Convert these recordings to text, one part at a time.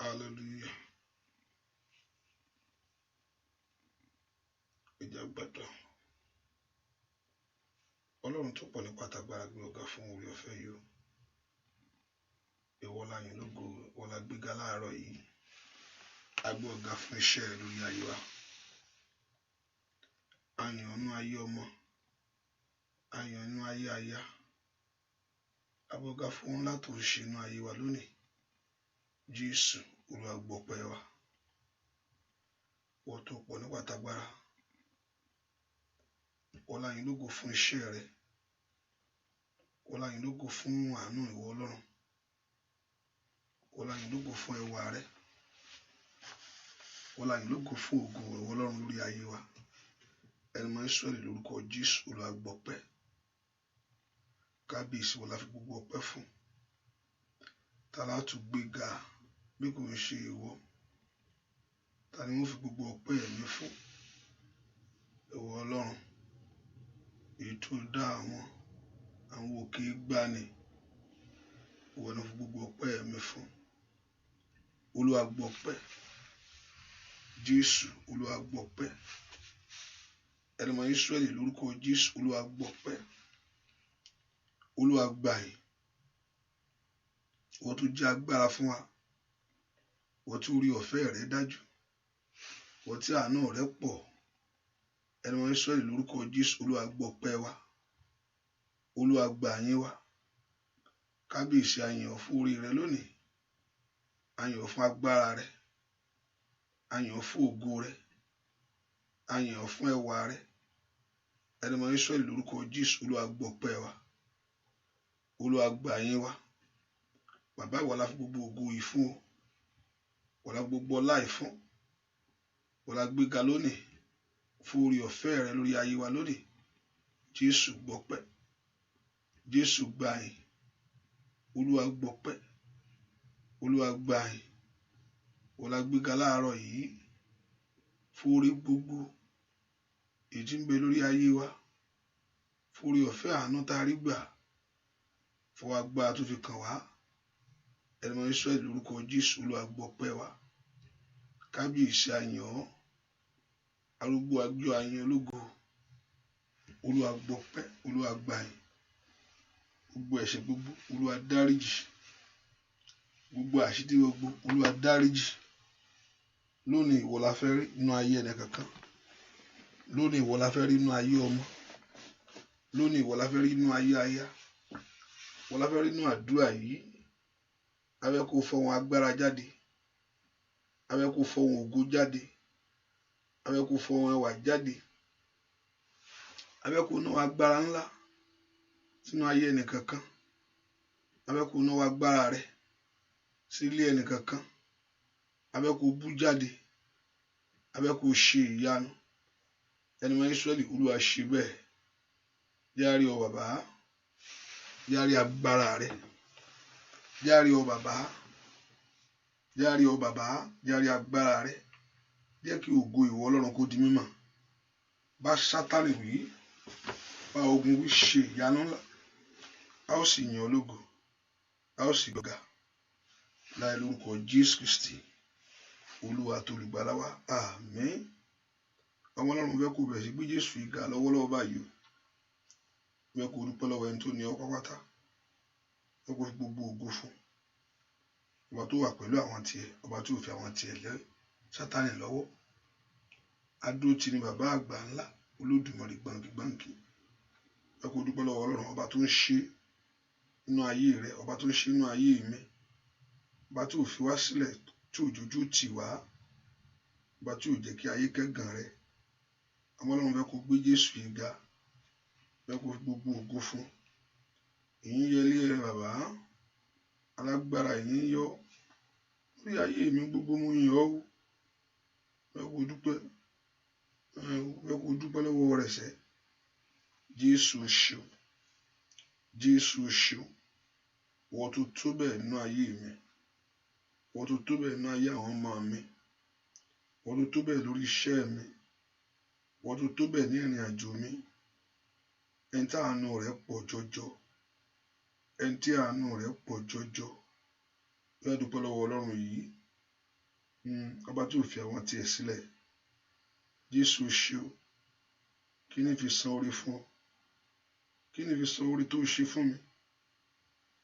Hallelujah. Ìjà gbàdọ̀. Ọlọ́run tó pọ̀ nípa tàgbára gbé ọ̀gá fún orí ọ̀fẹ́ yìí. Ìwọ la yìn lógo, ìwọ la gbéga láàárọ̀ yìí. A gbé ọ̀gá fún iṣẹ́ rẹ lórí ayé wa. A yìn ọ́ nínú ayé ọmọ. A yìn ọ́ nínú ayé aya. A gbé ọ̀gá fún ńlá tó ń ṣe nínú ayé wa lónìí. Jésù, Olúwa gbọpẹ́ wa. Ìwọ tó pọ̀ nípa tàgbára. Ìwọ la yìn lógo fún iṣẹ́ rẹ. Ìwọ la yìn lógo fún àánú ìwọ Ọlọ́run. Ìwọ la yìn lógo fún ẹwà rẹ. Ìwọ la yìn lógo fún ògo ìwọ Ọlọ́run lórí ayé wa. Ẹni mọ Ísírẹ́lì lórúkọ Jésù, Olúwa gbọpẹ́. Kábíyèsí wọ́n la fi gbogbo ọpẹ́ fún. Ta la tún gbéga bí kò ń ṣe ìwọ. Ta ni wọ́n fi gbogbo ọpẹ́ ẹ̀mí fún? Ìwọ Ọlọ́run, èyí tó dá àwọn òkè gbani. Ìwọ ni fi gbogbo ọpẹ́ ẹ̀mí fún. Olúwa gbọpẹ́. Jésù, Olúwa gbọpẹ́. Ẹni mọ Ísírẹ́lì lórúkọ Jésù, Olúwa gbọpẹ́. Olúwa gbà yín. Ìwọ tó jẹ́ agbára fún wa. Ìwọ tí orí ọ̀fẹ́ rẹ dájú. Ìwọ tí àánú rẹ pọ̀. Ẹni mọ Ísírẹ́lì lórúkọ Jésù, Olúwa gbọpẹ́ wa. Olúwa gbà yín wa. Kábíyèsí a yìn ọ́ fún orí rẹ lónìí. A yìn ọ́ fún agbára rẹ. A yìn ọ́ fún ògo rẹ. A yìn ọ́ fún ẹwà rẹ. Ẹni mọ Ísírẹ́lì lórúkọ Jésù, Olúwa gbọpẹ́ wa. Olúwa gbà yín wa. Bàbá ìwọ la fi gbogbo ògo yìí fún ọ. Ìwọ la gbogbo ọlá yìí fún. Ìwọ la gbéga lónìí fún orí ọ̀fẹ́ rẹ lórí ayé wa lónìí. Jésù gbọpẹ́. Jésù gbà yín. Olúwa gbọpẹ́. Olúwa gbà yín. Ìwọ la gbéga láàárọ̀ yìí fún orí gbogbo èyí tí ń bẹ lórí ayé wa. Fún orí ọ̀fẹ́ àánú tá a rí gbà. Fún agbára tó fi kàn wá. Ẹni mọ Ísírẹ́lì lórúkọ Jésù, Olúwa gbọpẹ́ wa. Kábíyèsí a yìn ọ́. Arúgbó agbó a yìn ológo. Olúwa gbọpẹ́. Olúwa gbà yín. Gbogbo ẹ̀ṣẹ̀ gbogbo Olúwa dáríjì. Gbogbo àṣírí gbogbo Olúwa dáríjì. Lónìí ìwọ la fẹ́ rí nínú ayé ẹnì kankan. Lónìí ìwọ la fẹ́ rí nínú ayé ọmọ. Lónìí ìwọ la fẹ́ rí nínú ayé aya. Ìwọ la fẹ́ rí nínú àdúrà yìí. A fẹ́ kó fọhùn agbára jáde. A fẹ́ kó fọhùn ògo jáde. A fẹ́ kó fọhùn ẹwà jáde. A fẹ́ kó náwó agbára ńlá sínú ayé ẹnì kankan. A fẹ́ kó náwó agbára rẹ sí ilé ẹnì kankan. A fẹ́ kó bú jáde. A fẹ́ kó ṣe ìyanu. Ẹni mọ Ísírẹ́lì, Olúwa ṣe bẹ́ẹ̀. Járe ọ bàbá. Járe agbára rẹ. Járe ọ bàbá. Járe ọ bàbá. Járe agbára rẹ. Jẹ́ kí ògo ìwọ Ọlọ́run kó di mímọ̀. Bá Sátánì wí. Bá ogun wí ṣe ìyanu ńlá. A ó sì yìn ọ́ lógo. A ó sì gbéga. Láì lórúkọ Jésù Kristi, Olúwa tó olùgbàlà wa. Àmín. Ọmọ Ọlọ́run fẹ́ kó bẹ̀rẹ̀ sí gbé Jésù ìga lọ́wọ́lọ́wọ́ báyìí o. Fẹ́ kó dúpẹ́ lọ́wọ́ ẹni tó ní ọ pátápátá. Fẹ́ kó fi gbogbo ògo fún. Ọba tó wà pẹ̀lú àwọn tiẹ̀. Ọba tí ò fi àwọn tiẹ̀ lé Sátánì lọ́wọ́. Adó ti ní bàbá àgbà ńlá. Olódùmarè gbàǹkì. Fẹ́ kó dúpẹ́ lọ́wọ́ Ọlọ́run. Ọba tó ń ṣe nínú ayé rẹ. Ọba tó ń ṣe nínú ayé mi. Ọba tí ò fi wá sílẹ̀. Tí òjòjú tì wá. Ọba tí ò jẹ́ kí ayé kẹ́gàn rẹ. Ọmọ Ọlọ́run fẹ́ kó gbé Jésù ìga. Fẹ́ kó fi gbogbo ògo fún. Ìyìn yẹ ilé rẹ bàbá. Alágbára ìyìn yọ. Lórí ayé mi gbogbo mú yìn ọ́ wò. Fẹ́ kó dúpẹ́. Fẹ́ kó dúpẹ́ lọ́wọ́ rẹ̀ sẹ́. Jésù o ṣeun. Jésù o ṣeun. Ìwọ tó tó bẹ́ẹ̀ nínú ayé mi. Ìwọ tó tó bẹ́ẹ̀ nínú ayé àwọn ọmọ mi. Ìwọ tó tó bẹ́ẹ̀ lórí iṣẹ́ mi. Ìwọ tó tó bẹ́ẹ̀ ní ìrìn àjò mi. Ẹni tí àánú rẹ̀ pọ̀ jọjọ. Ẹni tí àánú rẹ̀ pọ̀ jọjọ. Fẹ́ dúpẹ́ lọ́wọ́ Ọlọ́run yìí. ọba tí ò fi àwọn tiẹ̀ sílẹ̀. Jésù ṣe o, kí ni fi san oore fún ọ? Kí ni fi san oore tó ṣe fún mi?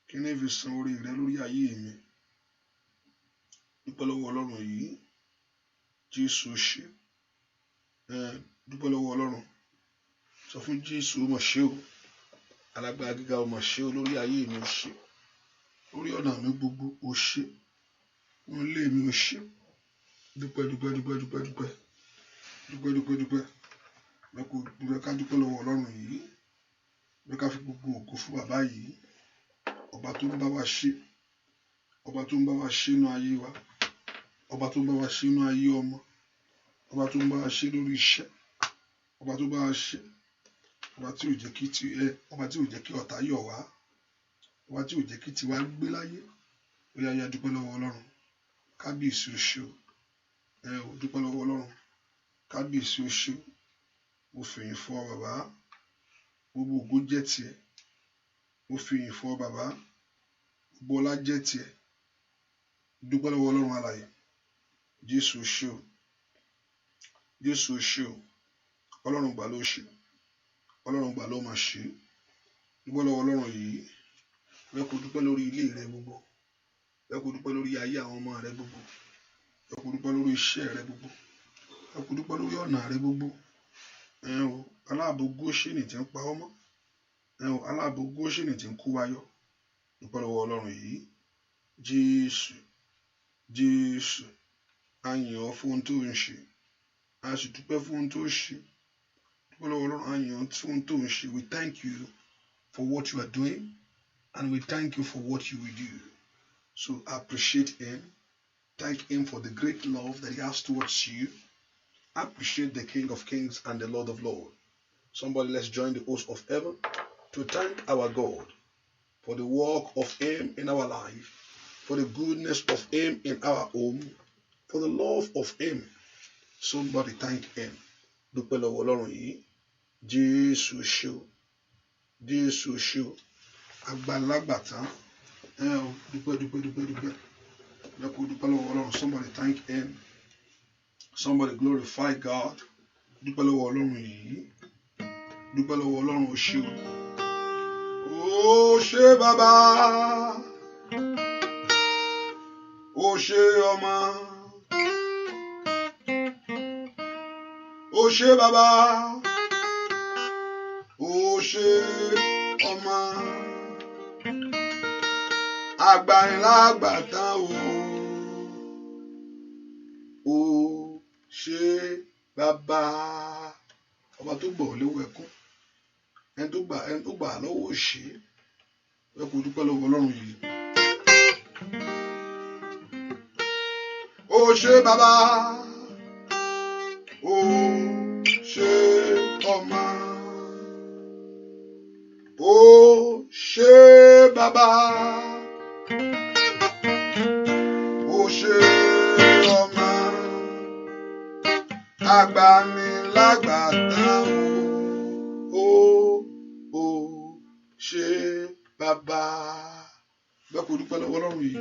Kí ni fi san oore rẹ lórí ayé mi? Dúpẹ́ lọ́wọ́ Ọlọ́run yìí. Jésù ṣe. Dúpẹ́ lọ́wọ́ Ọlọ́run. Sọ fún Jésù ó mà ṣe o. Alágbára gíga ó mà ṣe o lórí ayé mi ó ṣe. Lórí ọ̀nà mi gbogbo ó ṣe. Wọ́n lé mi ó ṣe. Dúpẹ́ dúpẹ́ dúpẹ́ dúpẹ́ dúpẹ́. Dúpẹ́ dúpẹ́ dúpẹ́. Bẹ́ẹ̀ ká dúpẹ́ lọ́wọ́ Ọlọ́run yìí. Bẹ́ẹ̀ ká fi gbogbo ògo fún bàbá yìí. Ọba tó ń bá wa ṣe. Ọba tó ń bá wa ṣe inú ayé wa. Ọba tó ń bá wa ṣe inú ayé ọmọ. Ọba tó ń bá wa ṣe lórí iṣẹ́. Ọba tó bá wa ṣe. Ọba tí ò jẹ́ kí ọ̀tá yọ̀ wá. Ọba tí ò jẹ́ kí tiwa gbé láyé. Ó yá dúpẹ́ lọ́wọ́ Ọlọ́run. Kábíyèsí o ṣé o. Dúpẹ́ lọ́wọ́ Ọlọ́run. Kábíyèsí o ṣé o. Mo fìyìn fún ọ bàbá. Gbogbo ògo jẹ́ tiẹ̀. Mo fìyìn fún ọ bàbá. Gbogbo ọlá jẹ́ tiẹ̀. Dúpẹ́ lọ́wọ́ Ọlọ́run alààyè. Jésù o ṣé o. Jésù o ṣé o. Ọlọ́run gbà ló ṣe. Ọlọ́run gbà ló máa ṣe. Dúpẹ́ lọ́wọ́ Ọlọ́run yìí. Bẹ́ẹ̀ kó dúpẹ́ lórí ilé rẹ gbogbo. Bẹ́ẹ̀ kó dúpẹ́ lórí ayé àwọn ọmọ rẹ gbogbo. Bẹ́ẹ̀ kó dúpẹ́ lórí iṣẹ́ rẹ gbogbo. Bẹ́ẹ̀ kó dúpẹ́ lórí ọ̀nà rẹ gbogbo. Aláàbò Góṣẹ́nì tí ń pa ọmọ. Aláàbò Góṣẹ́nì tí ń kó wa yọ. Dúpẹ́ lọ́wọ́ Ọlọ́run yìí. Jésù. Jésù. A yìn ọ́ fún ohun tó ń ṣe. A sì dúpẹ́ fún ohun tó ń ṣe. Dúpẹ́ lọ́wọ́ Ọlọ́run. A yìn ọ́ fún ohun tó ń ṣe. We thank you for what you are doing. And we thank you for what you will do. So appreciate him. Thank him for the great love that he has towards you. Appreciate the King of Kings and the Lord of Lords. Somebody, let's join the host of heaven to thank our God for the work of him in our life, for the goodness of him in our home, for the love of him. Somebody thank him. Dúpẹ́ lọ́wọ́ Ọlọ́run yìí. Jésù ṣé o. Jésù ṣé o. Àgbàlagbàtà. Dúpẹ́ dúpẹ́ dúpẹ́ dúpẹ́. Dúpẹ́ lọ́wọ́ Ọlọ́run. Somebody thank him. Somebody glorify God. Dúpẹ́ lọ́wọ́ Ọlọ́run yìí. Dúpẹ́ lọ́wọ́ Ọlọ́run o ṣé o. O ṣé bàbá. O ṣé ọmọ. O ṣé bàbá. O ṣé ọmọ. Àgbàlagbàtà o. O ṣé bàbá. Ọba tó gbọ́ léwu ẹkún. Ẹni tó gbà lọ́wọ́ òṣì. Ẹ kò dúpẹ́ lọ́wọ́ Ọlọ́run yìí. O ṣé bàbá. O ṣé ọmọ. O ṣé bàbá. O ṣé ọmọ. Àgbàlagbàtà o. O ṣé bàbá. Bẹ́ẹ̀ kò dúpẹ́ lọ́wọ́ Ọlọ́run yìí.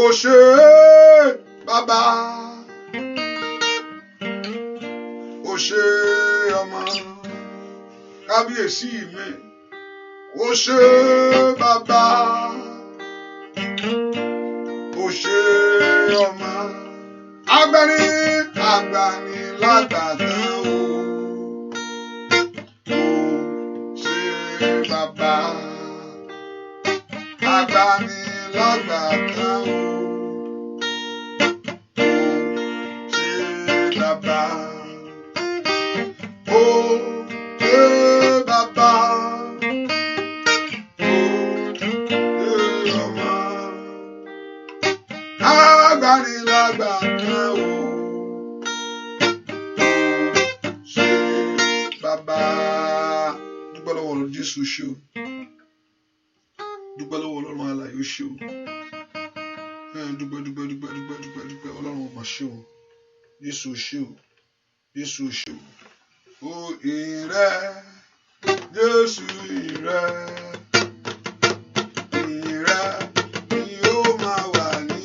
O ṣé bàbá. O ṣé ọmọ. Kábíyèsí mi. O ṣé bàbá. O ṣé ọmọ. Àgbàlagbàtà o. O ṣé bàbá. Àgbàlagbàtà o. O ṣé bàbá. O ṣé bàbá. O ṣé ọmọ. Àgbàlagbàtà o. O ṣé bàbá. Dúpẹ́ lọ́wọ́ Ọlọ́run. Jésù ṣé o. Dúpẹ́ lọ́wọ́ Ọlọ́run alààyè ó ṣé o. Dúpẹ́ Ọlọ́run mà ṣé o. Jésù ṣé o. Jésù ṣé o. O ìrẹ. Jésù ìrẹ. Ìrẹ ni ó máa wà ní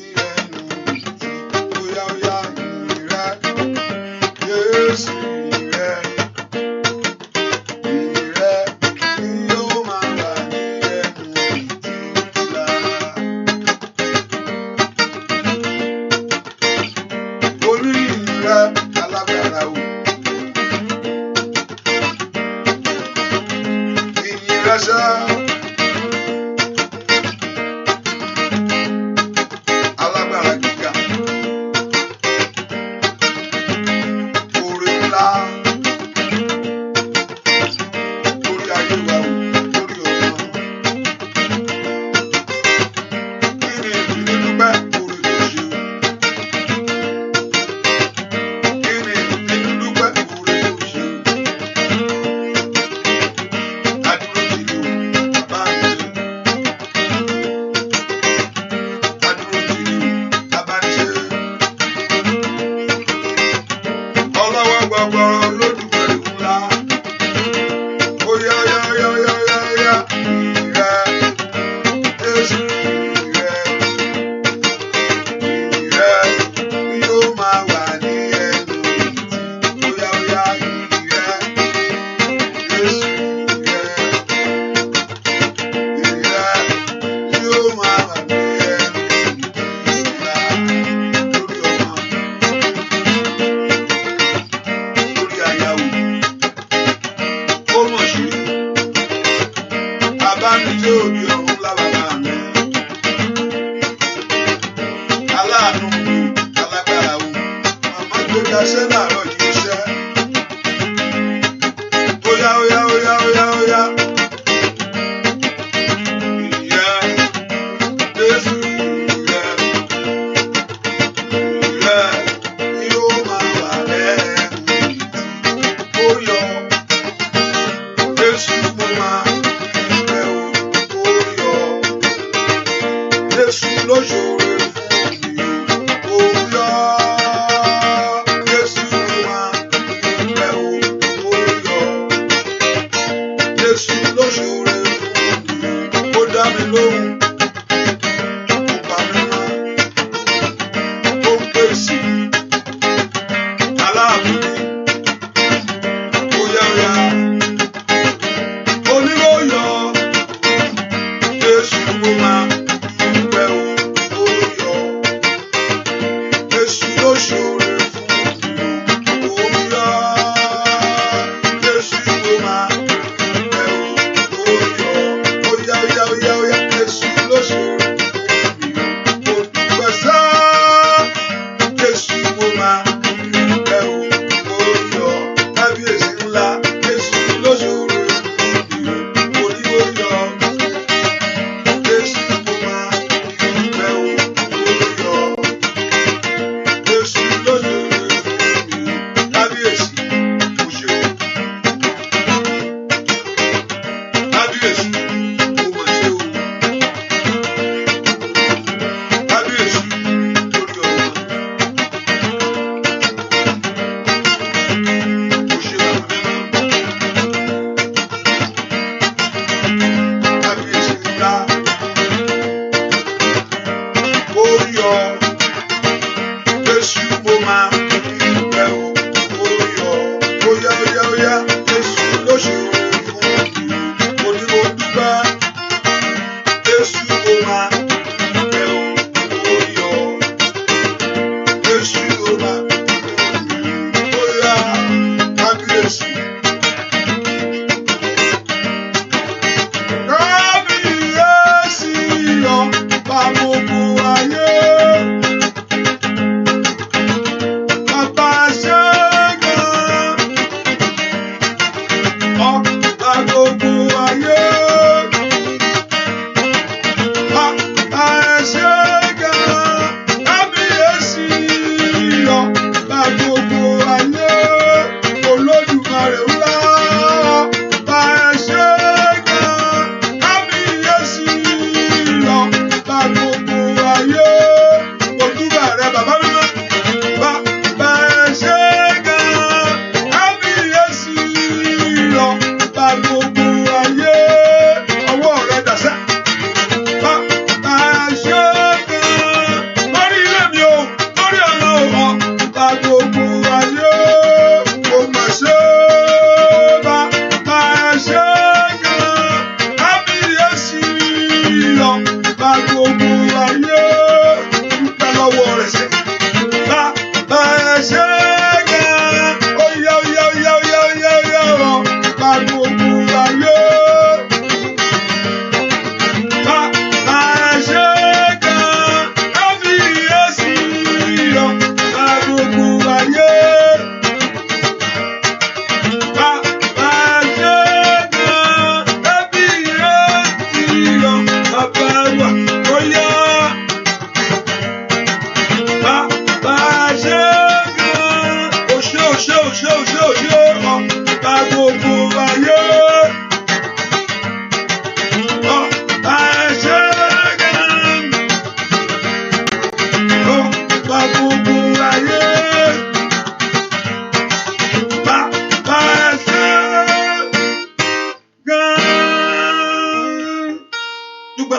Baba wa, oya.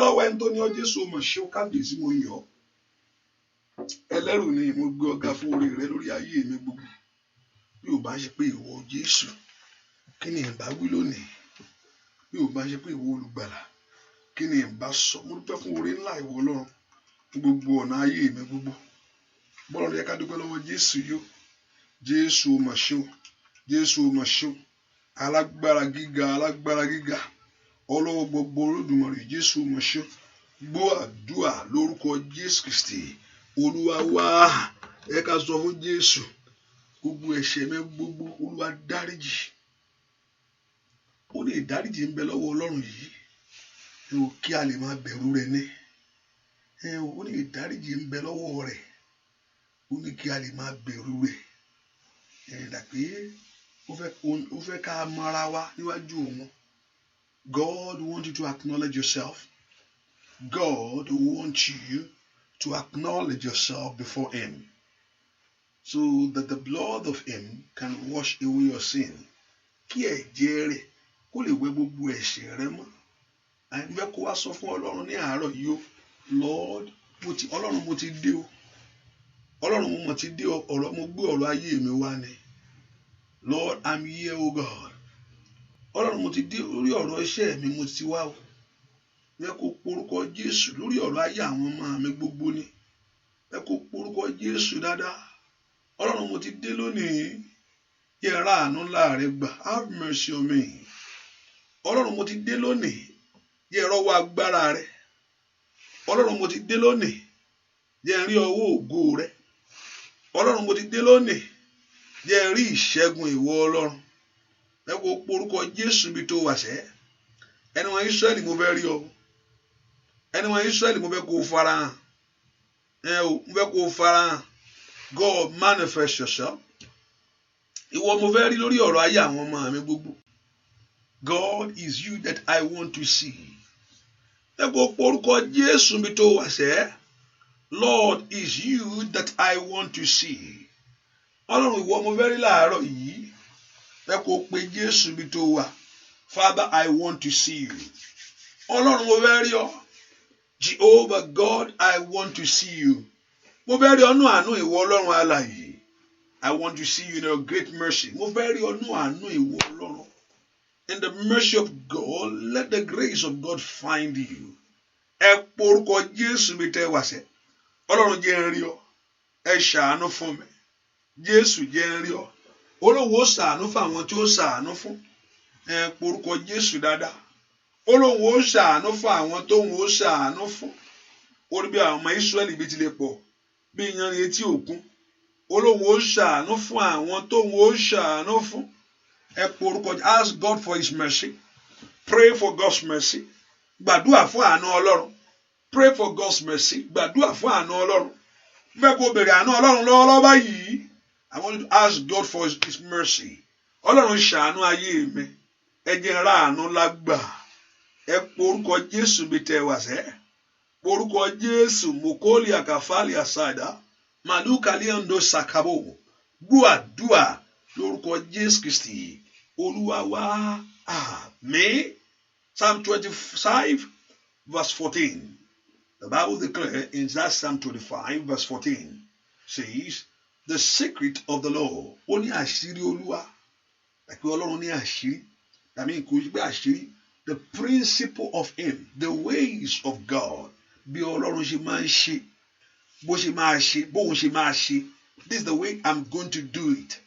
dúpẹ́ lọ́wọ́ ẹni tó ní ọ Jésù mọ̀ ṣe ó kábíyèsí mo yọ̀ ọ́. Ẹlẹ́rù ni mo gbé ọ̀gá fún oore rẹ lórí ayé mi gbogbo. Bí ò bá ṣe pé ìwọ Jésù, kí ni ìbá wí lónìí? Bí ò bá ṣe pé ìwọ olùgbàlà, kí ni ìbá sọ? Mo dúpẹ́ fún oore ńlá ìwọ Ọlọ́run fún gbogbo ọ̀nà ayé mi gbogbo. Bọ́lá yẹ ká dúpẹ́ lọ́wọ́ Jésù yó. Jésù mọ̀ ṣe ó. Jésù mọ̀ ṣe ó. Alágbára gíga. Ọlọ́wọ́ gbogbo Olódùmarè Jésù mọ̀ ṣe ó. Gbọ́ àdúrà lórúkọ Jésù Kristi. Olúwa wá. Ẹ ká sọ fún Jésù. Gbogbo ẹ̀ṣẹ̀ mi gbogbo Olúwa dáríjì. Ó ní ìdáríjì ń bẹ lọ́wọ́ Ọlọ́run yìí. Kí a lè máa bẹ̀rù rẹ̀ ní. Ó ní ìdáríjì ń bẹ lọ́wọ́ rẹ̀. Ó ní kí a lè máa bẹ̀rù rẹ̀. Dàpé ó fẹ́ ká mara wa níwájú òun. God wants you to acknowledge yourself. God wants you to acknowledge yourself before Him, so that the blood of Him can wash away your sin. Kí ẹ̀jẹ̀ rẹ̀ kó lè wẹ gbogbo ẹ̀ṣẹ̀ rẹ mọ́. Àìfẹ́ kó wá sọ fún Ọlọ́run ní àárọ̀ yìí o, Lord, Ọlọ́run mo ti dé o. Ọlọ́run mo ti dé ọ̀rọ̀, mo gbé ọ̀rọ̀ ayé mi wá ni. Lord, I'm here, O God. Ọlọ́run mo ti dé lórí ọ̀rọ̀ iṣẹ́ mi, mo ti wá o. Ẹ kó porúkọ Jésù lórí ọ̀rọ̀ ayé àwọn ọmọ mi gbogbo ni. Ẹ kó porúkọ Jésù dáadáa. Ọlọ́run mo ti dé lónìí. Yẹ ra àánú ńlá rẹ gbà. Have mercy on me. Ọlọ́run mo ti dé lónìí. Yẹ rọ́wọ́ agbára rẹ. Ọlọ́run mo ti dé lónìí. Yẹ rí ọwọ́ ògo rẹ. Ọlọ́run mo ti dé lónìí. Yẹ rí ìṣẹ́gun ìwọ Ọlọ́run. Ẹ kó porúkọ Jésù bí tó wà sẹ́. Ẹni wọn Ísírẹ́lì mo fẹ́ rí ọ. Ẹni wọn Ísírẹ́lì mo fẹ́ kó farahàn. Mo fẹ́ kó farahàn. God manifest yourself. Ìwọ mo fẹ́ rí lórí ọ̀rọ̀ ayé àwọn ọmọ mi gbogbo. God is you that I want to see. Ẹ kó porúkọ Jésù bí tó wà sẹ́. Lord is you that I want to see. Ọlọ́run ìwọ mo fẹ́ rí láàárọ̀ yìí. Ẹ kó pe Jésù bí tó wà. Father, I want to see you. Ọlọ́run mo fẹ́ rí ọ. Jehovah God, I want to see you. Mo fẹ́ rí ọnú àánú ìwọ Ọlọ́run alààyè. I want to see you in your great mercy. Mo fẹ́ rí ọnú àánú ìwọ Ọlọ́run. In the mercy of God, let the grace of God find you. Ẹ porúkọ Jésù mi tẹ́ wá sẹ́. Ọlọ́run jẹ́ n rí ọ. Ẹ ṣàánú fún mi. Jésù jẹ́ n rí ọ. Olóhùn ó ṣàánú fún àwọn tí ó ṣàánú fún. Ẹ porúkọ Jésù dáadáa. Olóhùn ó ṣàánú fún àwọn tóhùn ó ṣàánú fún. Orí bí àwọn ọmọ Ísírẹ́lì bí tilẹ̀ pọ̀ bí iyanrìn etí òkun. Olóhùn ó ṣàánú fún àwọn tóhùn ó ṣàánú fún. Ẹ porúkọ, ask God for His mercy. Pray for God's mercy. Gbàdúrà fún àánú Ọlọ́run. Pray for God's mercy. Gbàdúrà fún àánú Ọlọ́run. Bẹ́ẹ̀ kó bèrè àánú Ọlọ́run lọ́wọ́lọ́wọ́ báyìí. I want you to ask God for His mercy. Ọlọ́run ṣàánú ayé mi. Ẹ jẹ́ n rí àánú lágbà. Ẹ porúkọ Jésù bí tẹ́ wá sẹ́. Porúkọ Jésù mokoli akafali asada. Màlúkàlí ọ̀ndó sàkàbò. Gbọ́ àdúrà lórúkọ Jésù Kristi. Olúwa wá. Àmín. Psalm 25 verse 14. The Bible declares in that Psalm 25 verse 14 says, the secret of the Lord. Ó ní àṣírí Olúwa. Àpé Ọlọ́run ní àṣírí. Tàbí kò gbé àṣírí. The principle of Him, the ways of God. Bí Ọlọ́run ṣe máa ń ṣe. Bó ṣe máa ṣe. Bóun ṣe máa ṣe. This is the way I'm going to do it.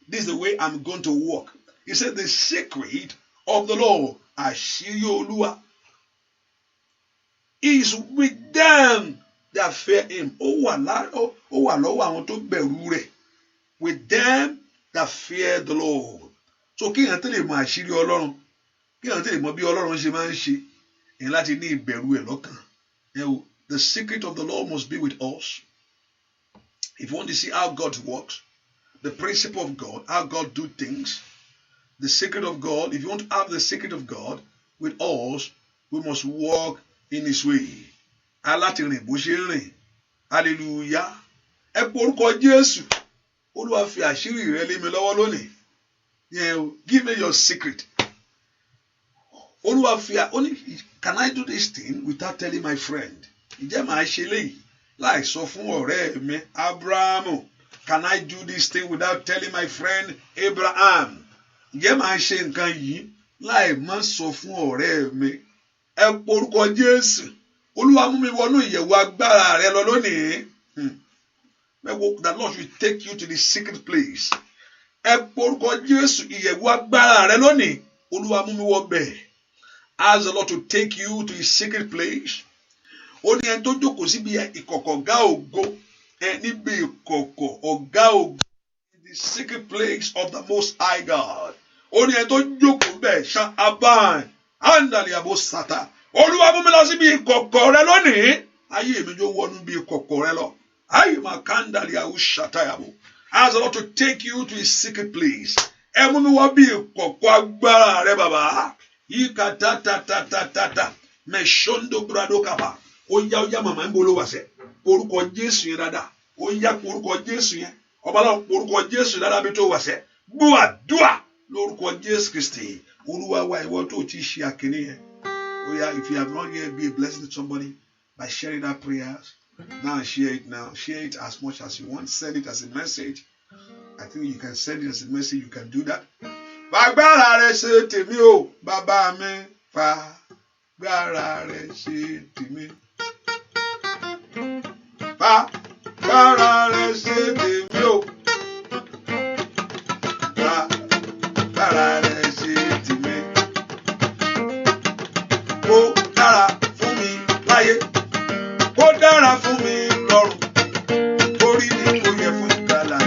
This is the way I'm going to walk. He said the secret of the Lord. Àṣírí Olúwa is with them that fear Him. Ó wà lọ́wọ́ àwọn tó bẹ̀rù rẹ̀. With them that fear the Lord. So kí èèyàn tẹ́lẹ̀ mọ àṣírí Ọlọ́run. Kí èèyàn tẹ́lẹ̀ mọ bí Ọlọ́run ṣe máa ń ṣe. Èèyàn láti ní ìbẹ̀rù ẹ̀ lọ́kàn. The secret of the Lord must be with us. If you want to see how God works, the principle of God, how God do things, the secret of God, if you want to have the secret of God with us, we must walk in His way. Aláti rìn bó ṣe rìn. Hallelujah. Ẹ porúkọ Jésù. Olúwa fi àṣírí rẹ lé mi lọ́wọ́ lónìí. Give me your secret. Olúwa fi ó ní, can I do this thing without telling my friend? Ǹjẹ́ màá ṣe léyìí láì sọ fún ọ̀rẹ́ mi Abrahamu? Can I do this thing without telling my friend Abraham? Ǹjẹ́ màá ṣe nǹkan yìí láì má sọ fún ọ̀rẹ́ mi? Ẹ porúkọ Jésù. Olúwa mú mi wọnú ìyẹ̀wò agbára rẹ lọ lónìí. The Lord will take you to the secret place. Ẹ porúkọ Jésù, ìyẹ̀wò agbára rẹ lónìí. Olúwa mú mi wọ bẹ̀. Ask the Lord to take you to his secret place. Ó ní ẹni tó jókòó síbi ìkọ̀kọ̀ ọ̀gá ògo. Níbi ìkọ̀kọ̀ ọ̀gá ògo. In the secret place of the Most High God. Ó ní ẹni tó jókòó bẹ̀ ṣá abáàn. Ándàlì àbò sàtà. Olúwa mú mi lọ síbi ìkọ̀kọ̀ rẹ lónìí. Ayé mi jó wọnú bí ìkọ̀kọ̀ rẹ lọ. Ayé máa kándàlì àwù ṣàtàyàbò. Ask the Lord to take you to his secret place. Ẹ mú mi wọ bí ìkọ̀kọ̀ agbára rẹ bàbá. Yíká tátátátátátá. Mẹ̀ṣọ́ndó brado kaba. Ó yá màmá ń bolo wàṣẹ. Orúkọ Jésù yẹn dáadáa. Ó yá orúkọ Jésù yẹn. Ọba náà orúkọ Jésù dáadáa bí tó wàṣẹ. Gbọ́ àdúrà lórúkọ Jésù Kristi. Olúwa wa ìwọ tó ti ṣe àkíní yẹn. Oh yeah, if you have not yet, be a blessing to somebody by sharing that prayers. Now share it now. Share it as much as you want. Send it as a message. I think you can send it as a message. You can do that. Fagbára rẹ ṣe tèmi o, bàbá mi. Fagbára rẹ ṣe tèmi. Fagbára rẹ ṣe tèmi o. Fagbára rẹ ṣe tèmi. Ó dára fún mi láyé. Ó dára fún mi lọ́run. Orí ni kò yẹ fún ìgbàlà.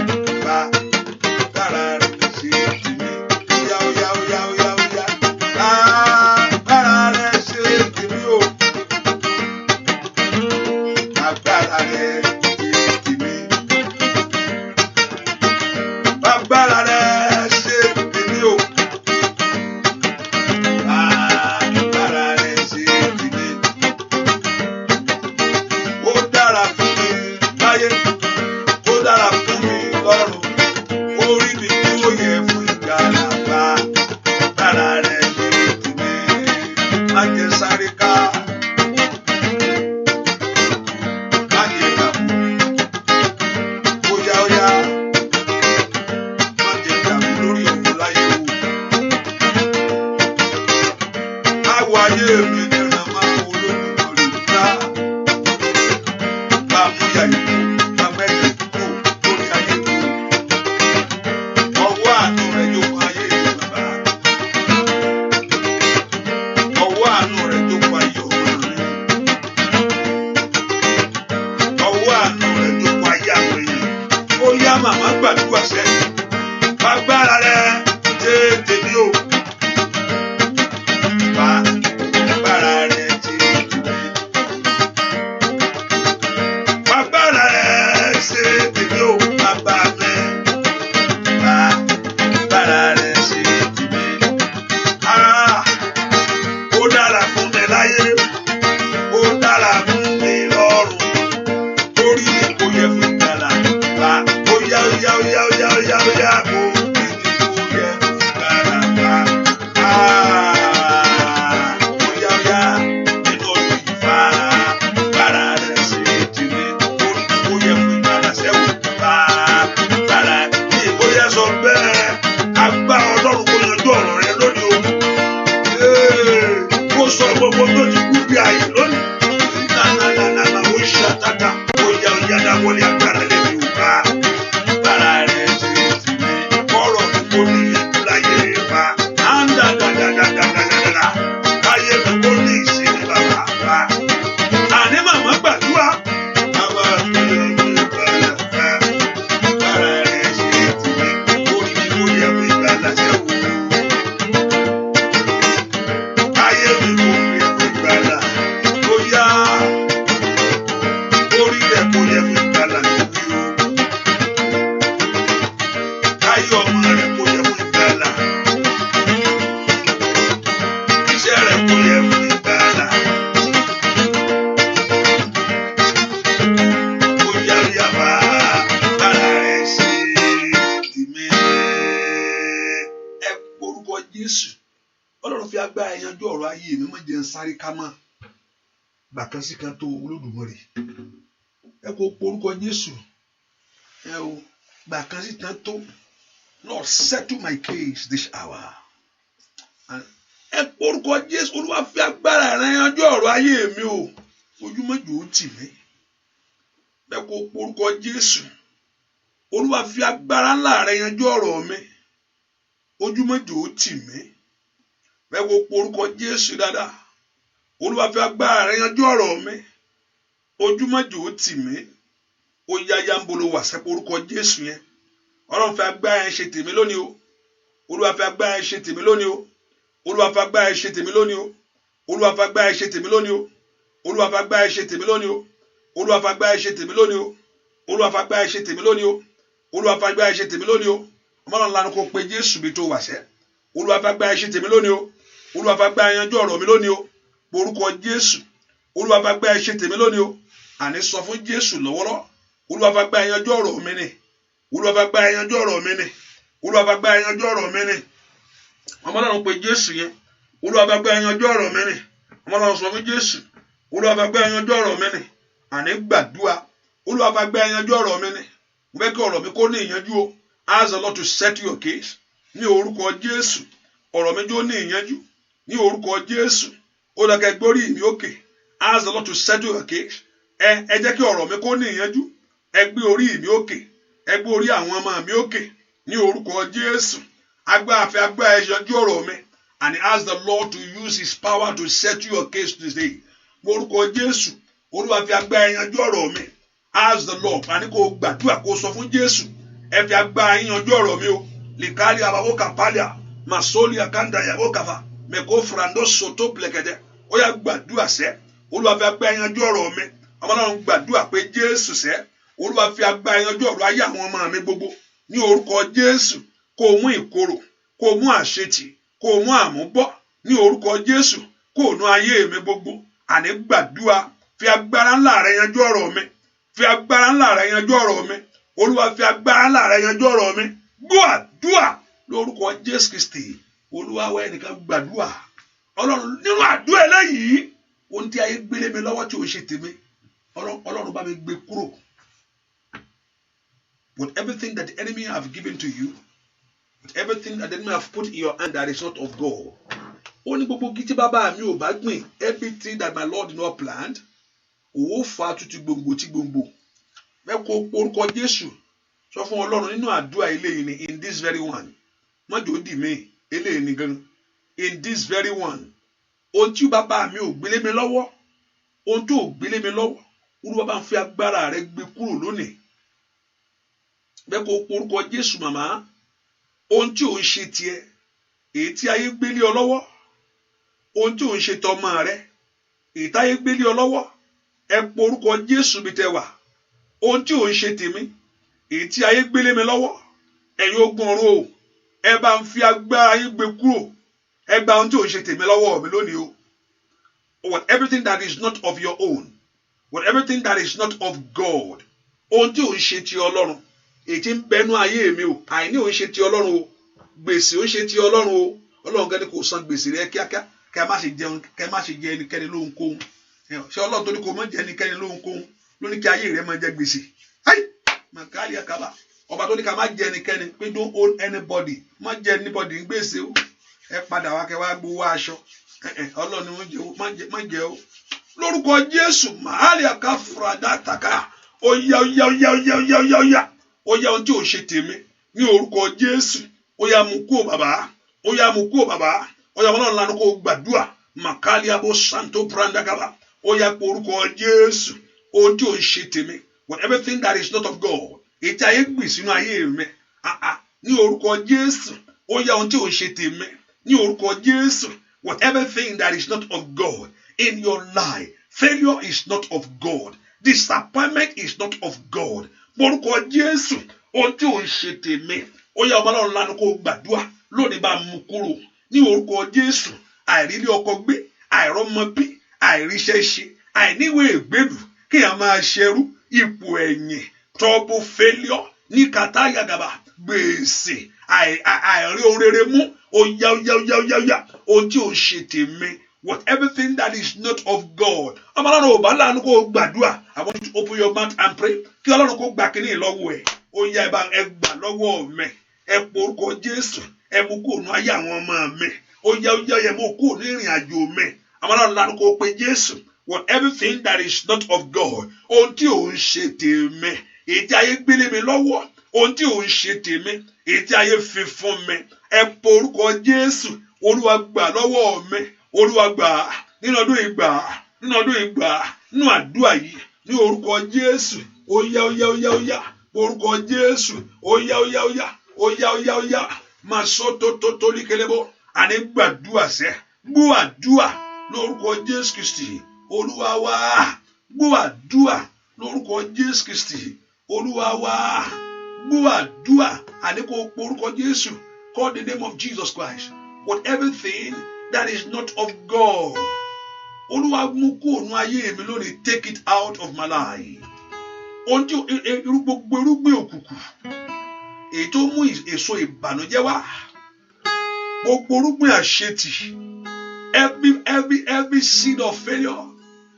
Fagbára rẹ ṣe tèmi. Óyá. Fagbára rẹ ṣe tèmi o. Fagbára rẹ ṣe tèmi. Fagbára rẹ ṣe tèmi o. Fagbára rẹ ṣe tèmi. Ó dára fún mi yanjú ọ̀rọ̀ ayé mi má jẹ́ ń sáré ká mọ́ gbà kan sí kan tó Olódùmarè ẹ kó porúkọ Jésù ẹ o gbà kan sí kan tó Lord settle my case this hour ẹ porúkọ Jésù Olúwa fi agbára rẹ yanjú ọ̀rọ̀ ayé mi o ojúmọ́jò ó tì mí ẹ kó porúkọ Jésù Olúwa fi agbára ńlá rẹ yanjú ọ̀rọ̀ mi ojúmọ́jò ó tì mí ẹ kó porúkọ Jésù dáadáa Olúwa fi agbára rẹ yanjú ọ̀rọ̀ mi ojúmọ́jò ó tì mí ó yáyá ń bolo wà sẹ́pọ̀ orúkọ Jésù yẹn Ọlọ́run fi agbára yẹn ṣe tèmi lónìí o Olúwa fi agbára yẹn ṣe tèmi lónìí o Olúwa fi agbára yẹn ṣe tèmi lónìí o Olúwa fi agbára yẹn ṣe tèmi lónìí o Olúwa fi agbára yẹn ṣe tèmi lónìí o Olúwa fi agbára yẹn ṣe tèmi lónìí o Olúwa fi agbára yẹn ṣe tèmi lónìí o Olúwa fi agbára yẹn ṣe tèmi lónìí o Ọlọ́run lanu kó pe Jésù bí tó wà sẹ́ Olúwa fi agbára yẹn ṣe tèmi lónìí o Olúwa fi agbára yẹn yanjú ọ̀rọ̀ mi lónìí o orúkọ Jésù Olúwa fi agbára yẹn ṣe tèmi lónìí o àní sọ fún Jésù lọ́wọ́lọ́ Olúwa fi agbára yẹn yanjú ọ̀rọ̀ mi ni Olúwa fi agbára yẹn yanjú ọ̀rọ̀ mi ni Olúwa fi agbára yẹn yanjú ọ̀rọ̀ mi ni Ọlọ́run pe Jésù yẹn Olúwa fi agbára yẹn yanjú ọ̀rọ̀ mi ni Ọlọ́run sọ fún Jésù Olúwa fi agbára yẹn yanjú ọ̀rọ̀ mi ni àní gbàdúrà Olúwa fi agbára yẹn yanjú ọ̀rọ̀ mi ni mo fẹ́ kí ọ̀rọ̀ mi kó ní ìyanjú o ask the Lord to settle your case ní orúkọ Jésù ọ̀rọ̀ mi jó ní ìyanjú ní orúkọ Jésù ó lọ kẹ gbórí mi òkè ask the Lord to settle your case ẹ jẹ́ kí ọ̀rọ̀ mi kó ní ìyanjú ẹ gbé orí mi òkè ẹ gbé orí àwọn ọmọ mi òkè ní orúkọ Jésù agbára fi agbára yanjú ọ̀rọ̀ mi and ask the Lord to use his power to settle your case today orúkọ Jésù Olúwa fi agbára yanjú ọ̀rọ̀ mi ask the Lord àní kó gbàdúrà kó sọ fún Jésù ẹ fi agbára yanjú ọ̀rọ̀ mi o likali abawo kapalia masoli akanda yabo kafa meko frando soto plekede ó yá gbàdúrà sẹ́ Olúwa fi agbára yanjú ọ̀rọ̀ mi Ọlọ́run gbàdúrà pé Jésù sẹ́ Olúwa fi agbára yanjú ọ̀rọ̀ ayé àwọn ọmọ mi gbogbo ní orúkọ Jésù kó mú ìkorò kó mú àṣetì kó mú àmúbọ́ ní orúkọ Jésù kó nú ayé mi gbogbo àní gbàdúrà fi agbára ńlá rẹ yanjú ọ̀rọ̀ mi fi agbára ńlá rẹ yanjú ọ̀rọ̀ mi Olúwa fi agbára ńlá rẹ yanjú ọ̀rọ̀ mi gbọ́ àdúrà lórúkọ Jésù Kristi Olúwa wá ẹnìkan gbàdúrà Ọlọ́run nínú àdúrà eléyìí ohun tí ayé gbélé mi lọ́wọ́ tí ò ṣe tèmi Ọlọ́run bá mi gbé kúrò with everything that the enemy have given to you with everything that the enemy have put in your hand that is not of God ó ní gbogbo gidi bàbá mi ò bá gbìn everything that my Lord did not plant òwò fa tuntun gbòǹgbò tí gbòǹgbò mẹ́kọ̀ọ́ orúkọ Jésù sọ fún Ọlọ́run nínú àdúrà eléyìí ni in this very one mọ́jọ́ dì mí eléyìí ni gan in this very one ohun tí bàbá mi ò gbélé mi lọ́wọ́ ohun tó gbélé mi lọ́wọ́ Olúwa bá ń fi agbára rẹ gbé kúrò lónìí mẹ́kọ̀ọ́ orúkọ Jésù màmá ohun tí ò ń ṣe tiẹ̀ èyí tí ayé gbélé ọ lọ́wọ́ ohun tí ò ń ṣe tọmọ rẹ èyí tí ayé gbélé ọ lọ́wọ́ ẹ pọ orúkọ Jésù bí tẹ wà ohun tí ò ń ṣe tèmi èyí tí ayé gbélé mi lọ́wọ́ ẹ̀yin ogun ọ̀run o ẹ bá ń fi agbára yín gbé kúrò ẹ gba ohun tí ò ń ṣe tèmi lọ́wọ́ mi lónìí o with everything that is not of your own with everything that is not of God ohun tí ò ń ṣe ti Ọlọ́run èyí tí ń bẹnu ayé mi o àìní ò ń ṣe ti Ọlọ́run o gbèsè ò ń ṣe ti Ọlọ́run o Ọlọ́run gẹ́gẹ́ kò san gbèsè rẹ kíákíá kẹ́ má ṣe jẹun kẹ́ má ṣe jẹ ẹnikẹ́ni lóhunkóhun ṣé Ọlọ́run tó ní kò má jẹ ẹnikẹ́ni lóhunkóhun ló ní kí ayé rẹ má jẹ gbèsè màkàlì àkàbà ọba tó ní ká má jẹ ẹnikẹ́ni pé don't own anybody má jẹ anybody ń gbèsè o ẹ padà wá kẹ́ wá gbowó aṣọ Ọlọ́run ni wọ́n jẹ o má jẹ o lórúkọ Jésù màálì àkàfùràdà tàkà ó yá ohun tí ò ṣe tèmi ní orúkọ Jésù ó yá mú kúrò bàbá ó yá mú kúrò bàbá ó yá Ọlọ́run lánàá kó gbàdúrà màkàlì àbò santo brandagaba ó yá pé orúkọ Jésù ohun tí ò ń ṣe tèmi with everything that is not of God ètí ayé gbìn sínú ayé mi ní orúkọ Jésù ó yá ohun tí ò ń ṣe tèmi ní orúkọ Jésù with everything that is not of God in your life failure is not of God disappointment is not of God orúkọ Jésù ohun tí ò ń ṣe tèmi ó yá ọmọ Ọlọ́run lánàá kó gbàdúrà lónìí bá mú kúrò ní orúkọ Jésù àìrílé ọkọ gbé àìrọ́mọ bí àìríṣẹ́ ṣe àìníwèé ìgbèlú kí a máa ṣerú ipò ẹ̀yìn trouble failure ní kàtàyàgàbà gbèsè àìrí ohun rere mú ó yá ohun tí ò ń ṣe tèmi. What everything that is not of God. Ọmọ Ọlọ́run ò bá láàánú kó gbàdúrà. I want you to open your mouth and pray. Kí Ọlọ́run kó gbà kíní lọ́wọ́ ẹ̀. Ó yá ẹ gbà lọ́wọ́ mi. Ẹ porúkọ Jésù. Ẹ mú kó nu ayé àwọn ọmọ mi. Ó yá ẹ mú kó ní ìrìn àjò mi. Ọmọ Ọlọ́run láàánú kó pe Jésù. What everything that is not of God. Ohun tí ò ń ṣe tèmi. Èyí tí ayé gbélé mi lọ́wọ́. Ohun tí ò ń ṣe tèmi. Èyí tí ayé fi fún mi. Ẹ porúkọ Jésù. Olúwa gbà lọ́wọ́ mi. Olúwa gbà nínú ọdún ìgbà nínú àdúrà yìí ní orúkọ Jésù. Ó yá orúkọ Jésù. Ó yá máa sọ tó líkelébó àní gbàdúrà sẹ́ gbọ́ àdúrà lórúkọ Jésù Kristi Olúwa wa. Gbọ́ àdúrà lórúkọ Jésù Kristi Olúwa wa. Gbọ́ àdúrà àní kó porúkọ Jésù. Call the name of Jesus Christ. What everything that is not of God. Olúwa mú kó nu ayé mi lónìí. Take it out of my life. Ohun tí gbogbo irúgbìn òkùnkùn èyí tó mú èso ìbànújẹ́ wá. Gbogbo irúgbìn àṣetì. Every seed of failure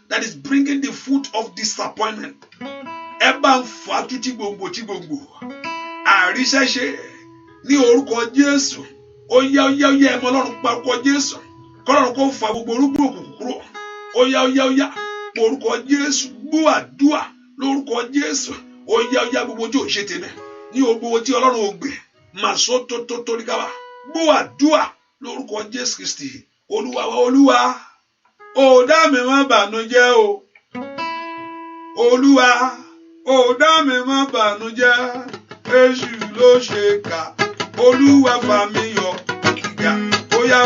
that is bringing the fruit of disappointment. Ẹ bá ń fà tú tí gbòǹgbò. Àríṣẹ́ṣe ní orúkọ Jésù. Ó yá ẹ mọ Ọlọ́run pa orúkọ Jésù. Kọ́lọ́run kó fa gbogbo irúgbìn òkùnkùn kúrò. Ó yá orúkọ Jésù. Gbọ́ àdúrà lórúkọ Jésù. Ó yá gbogbo tí ò ṣe tèmi. Ní gbogbo tí Ọlọ́run ò gbé. Màá sọ tó ní káwá. Gbọ́ àdúrà lórúkọ Jésù Kristi. Olúwa. Ó dá mi má bànújẹ́ o. Olúwa. Ó dá mi má bànújẹ́. Èṣù ló ṣe kà. Olúwa fà mí yọ ìyà. Ó yá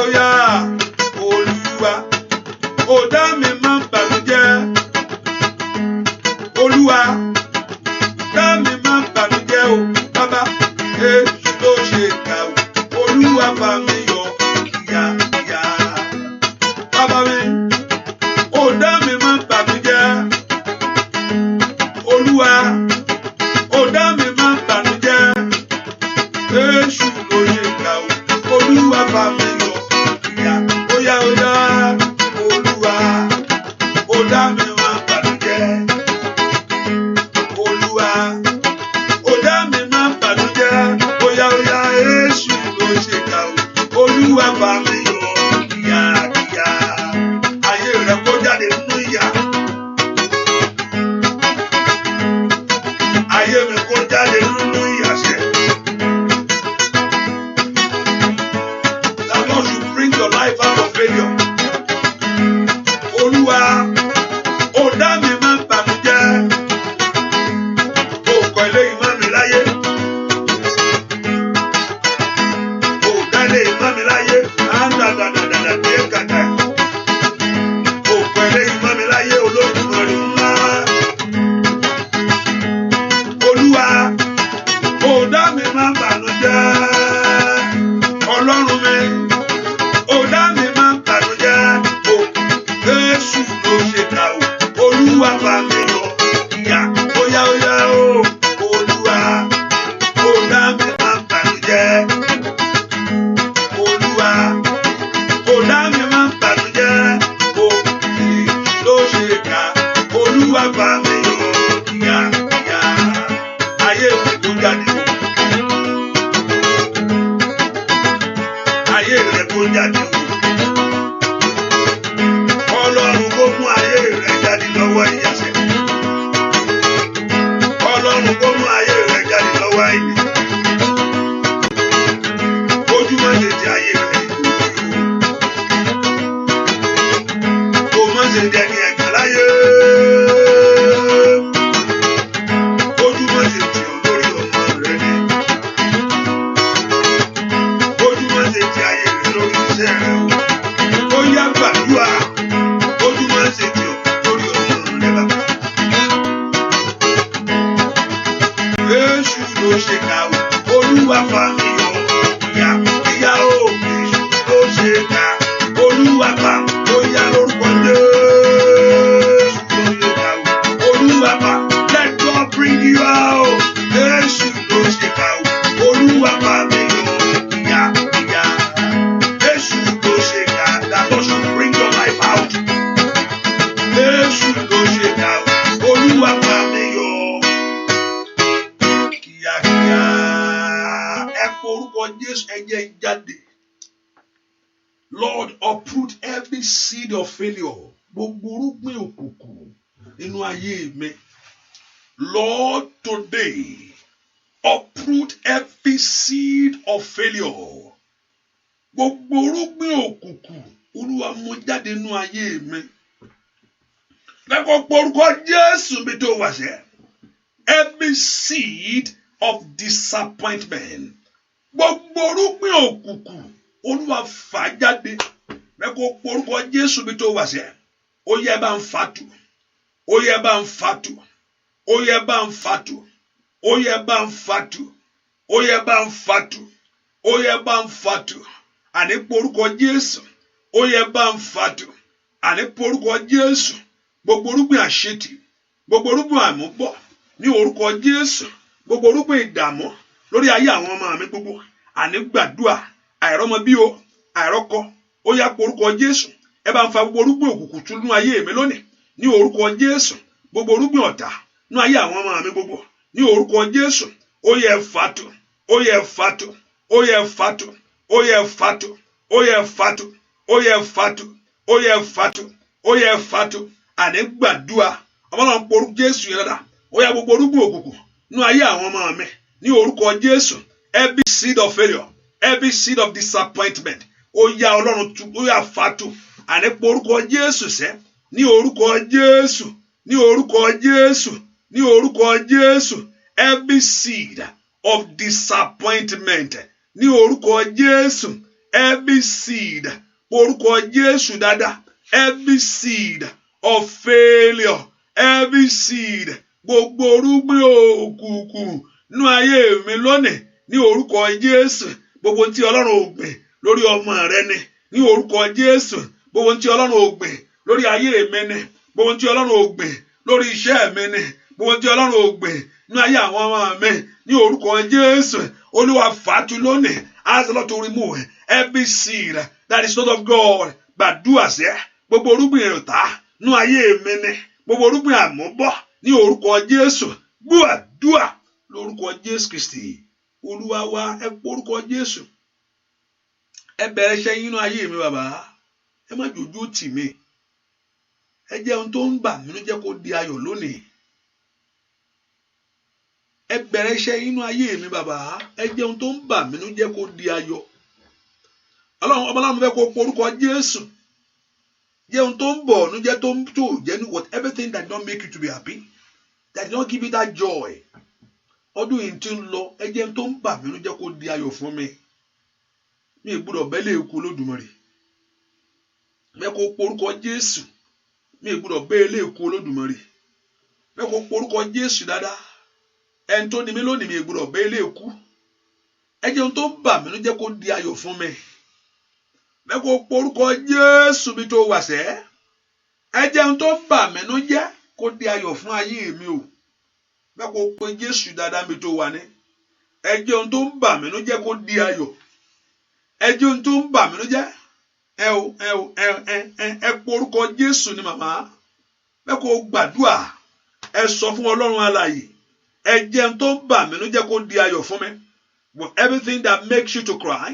Olúwa. Ó dá mi má bànújẹ́. Olúwa. Dá mi má bànújẹ́ o. Bàbá. Èṣù ló ṣe kà o. Olúwa fà mí yọ ìyà. Bàbá mi. Ó dá mi má bànújẹ́. Olúwa. Ó dá mi má bànújẹ́. Èṣù ló ṣe kà o. Olúwa fà mí yọ ìyà. Ó yá Olúwa. Ó dá mi Jésù ẹ̀jẹ̀ jáde. Lord, uproot every seed of failure. Gbogbo irúgbìn òkùnkùn nínú ayé mi. Lord, today, uproot every seed of failure. Gbogbo irúgbìn òkùnkùn Olúwa mú jáde nínú ayé mi. Lẹ́kọ̀ọ́ porúkọ Jésù mi tó wà sẹ́. Every seed of disappointment. Gbogbo irúgbìn òkùnkùn Olúwa fà jáde. Lẹ́kọ̀ọ́ porúkọ Jésù mi tó wà sẹ́. Ó yẹ bá ń fàtú. Ó yẹ bá ń fàtú. Ó yẹ bá ń fàtú. Ó yẹ bá ń fàtú. Ó yẹ bá ń fàtú. Ó yẹ bá ń fàtú. Àní porúkọ Jésù. Ó yẹ bá ń fàtú. Àní porúkọ Jésù. Gbogbo irúgbìn àṣetì. Gbogbo irúgbìn àmúbọ̀. Ní orúkọ Jésù. Gbogbo irúgbìn ìdààmú lórí ayé àwọn ọmọ mi gbogbo. Àní gbàdúrà. Àìrọ́mọ bí o. Àìrọ́kọ. Ó yá porúkọ Jésù. Ẹ bá ń fa gbogbo irúgbìn òkùnkùn tú nínú ayé mi lónìí. Ní orúkọ Jésù. Gbogbo irúgbìn ọ̀tá nínú ayé àwọn ọmọ mi gbogbo. Ní orúkọ Jésù. Ó yẹ fàtú. Ó yẹ fàtú. Ó yẹ fàtú. Ó yẹ fàtú. Ó yẹ fàtú. Ó yẹ fàtú. Ó yẹ fàtú. Ó yẹ fàtú. Àní gbàdúrà. Ọmọlọ́run porúkọ Jésù yẹn dáadáa. Ó yá gbogbo irúgbìn òkùnkùn nínú ayé àwọn ọmọ mi. Ní orúkọ Jésù. Every seed of failure. Every seed of disappointment. Ó yá Ọlọ́run tú. Ó yá fàtú. Àní porúkọ Jésù sẹ́. Ní orúkọ Jésù. Ní orúkọ Jésù. Ní orúkọ Jésù. Every seed of disappointment. Ní orúkọ Jésù. Every seed. Orúkọ Jésù dáadáa. Every seed of failure. Every seed. Gbogbo irúgbìn òkùnkùn nínú ayé mi lónìí. Ní orúkọ Jésù. Gbogbo tí Ọlọ́run ò gbìn lórí ọmọ rẹ ni. Ní orúkọ Jésù. Gbogbo tí Ọlọ́run ò gbìn lórí ayé mi ni. Gbogbo tí Ọlọ́run ò gbìn lórí iṣẹ́ mi ni. Gbogbo tí Ọlọ́run ò gbìn nínú ayé àwọn ọmọ mi. Ní orúkọ Jésù. Olúwa fàtú lónìí. Ask the Lord to remove every seed that is not of God. Gbàdúrà sẹ́. Gbogbo irúgbìn ọ̀tá nínú ayé mi ni. Gbogbo irúgbìn àmúbọ̀ ní orúkọ Jésù. Gbàdúrà lórúkọ Jésù Kristi. Olúwa wa ẹ porúkọ Jésù. Ẹ bẹ̀rẹ̀ iṣẹ́ yín nínú ayé mi bàbá. Ẹ má jòjú tì mí. Ẹ jẹ́ ohun tó ń bà mí nínú jẹ́ kó di ayọ̀ lónìí. Ẹ bẹ̀rẹ̀ iṣẹ́ yín nínú ayé mi bàbá. Ẹ jẹ́ ohun tó ń bà mí nínú jẹ́ kó di ayọ̀. Ọlọ́run ọmọláwọn fẹ́ kó porúkọ Jésù. Jẹ́ ohun tó ń bọ̀ nínú jẹ́ tó ń tó jẹ́ ní what everything that don't make you to be happy, that don't give you that joy. Ọdún yìí ti ń lọ. Ẹ jẹ́ ohun tó ń bà mí nínú jẹ́ kó di ayọ̀ fún mi. Mi ò gbọ́dọ̀ bẹ́lẹ̀ ikú Olódùmarè. Fẹ́ kó porúkọ Jésù. Mi ò gbọ́dọ̀ bẹ́lẹ̀ ikú Olódùmarè. Fẹ́ kó porúkọ Jésù dáadáa. Ẹni tó ní mi lónìí mi ò gbọ́dọ̀ bẹ́lẹ̀ ikú. Ẹ jẹ́ ohun tó ń bà mí nínú jẹ́ kó di ayọ̀ fún mi. Fẹ́ kó porúkọ Jésù mi tó wà sẹ́. Ẹ jẹ́ ohun tó ń bà mí nínú jẹ́ kó di ayọ̀ fún ayé mi o. Fẹ́ kó pe Jésù dáadáa mi tó wà ní. Ẹ jẹ́ ohun tó ń bà mí nínú jẹ́ kó di ayọ̀. Ẹ jẹ́ ohun tó ń bà mí nínú jẹ́. Ẹ porúkọ Jésù ni màmá. Fẹ́ kó gbàdúrà. Ẹ sọ fún Ọlọ́run alààyè. Ẹ jẹ́ ohun tó ń bà mí nínú jẹ́ kó di ayọ̀ fún mi. With everything that makes you to cry.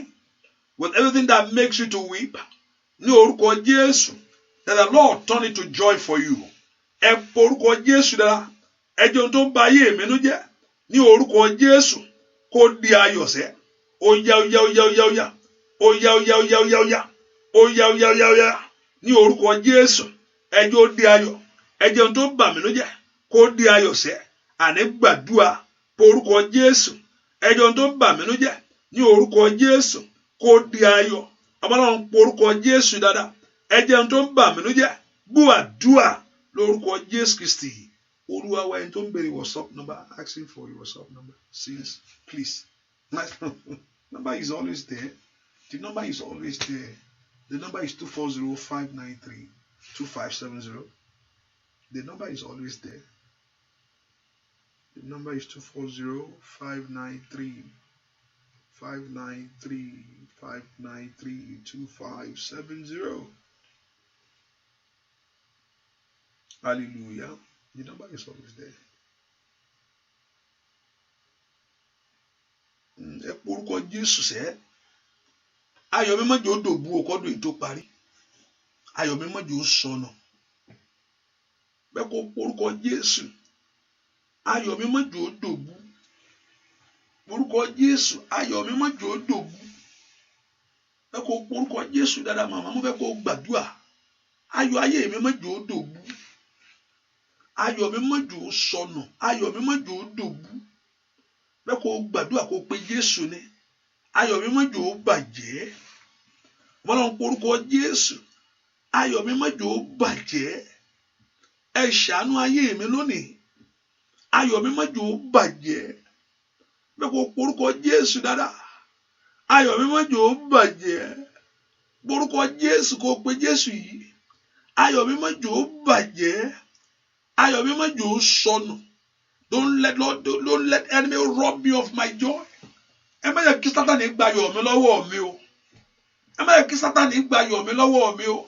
With everything that makes you to weep. Ní orúkọ Jésù. That the Lord turn it to joy for you. Ẹ porúkọ Jésù dára. Ẹ jẹ́ ohun tó ń bà ayé mi nínú jẹ́. Ní orúkọ Jésù. Kó di ayọ̀ sẹ́. Ó yá ó yá ó yá ó yá ó yá. Ó yá ó yá ó yá ó yá ó yá. Ó yá ó yá ó yá ó yá. Ní orúkọ Jésù. Ẹ jẹ́ ó di ayọ̀. Ẹ jẹ́ ohun tó ń bà mí nínú jẹ́. Kó di ayọ̀ sẹ́. Àní gbàdúrà porúkọ Jésù. Ẹ jẹ́ ohun tó ń bà mí nínú jẹ́. Ní orúkọ Jésù. Kó di ayọ̀. Ọmọlọ́run porúkọ Jésù dáadáa. Ẹ jẹ́ ohun tó ń bà mí nínú jẹ́. Gbàdúrà lórúkọ Jésù Kristi. Olúwa wa ẹni tó ń béèrè WhatsApp number, asking for your WhatsApp number. Since, please. My number is always there. The number is always there. The number is 240-593-2570. The number is always there. The number is 240-593-2570. Hallelujah. The number is always there. porúkọ Jésù sẹ́. Ayọ̀ mi má jẹ́ ó dòbu òkọ́dún èyí tó parí. Ayọ̀ mi má jẹ́ ó sọnù. Bẹ́ẹ̀ kó porúkọ Jésù. Ayọ̀ mi má jẹ́ ó dòbu. Porúkọ Jésù. Ayọ̀ mi má jẹ́ ó dòbu. Bẹ́ẹ̀ kó porúkọ Jésù dáadáa màmá mo fẹ́ kó gbàdúrà. Ayọ̀ ayé mi má jẹ́ ó dòbu. Ayọ̀ mi má jẹ́ ó sọnù. Ayọ̀ mi má jẹ́ ó dòbu. Bẹ́ẹ̀ kó gbàdúrà kó pe Jésù ni. Ayọ̀ mi má jẹ́ ó bàjẹ́. Wọ́n lọ porúkọ Jésù. Ayọ̀ mi má jẹ́ ó bàjẹ́. Ẹ ṣàánú ayé mi lónìí. Ayọ̀ mi má jẹ́ ó bàjẹ́. Bẹ́ẹ̀ kó porúkọ Jésù dáadáa. Ayọ̀ mi má jẹ́ ó bàjẹ́. Porúkọ Jésù kó pe Jésù yìí. Ayọ̀ mi má jẹ́ ó bàjẹ́. Ayọ̀ mi má jẹ́ ó sọnù. Don't let enemy rob me of my joy. Ẹ má yẹ kí Sátánì gba ayọ̀ mi lọ́wọ́ mi o. Ẹ má yẹ kí Sátánì gba ayọ̀ mi lọ́wọ́ mi o.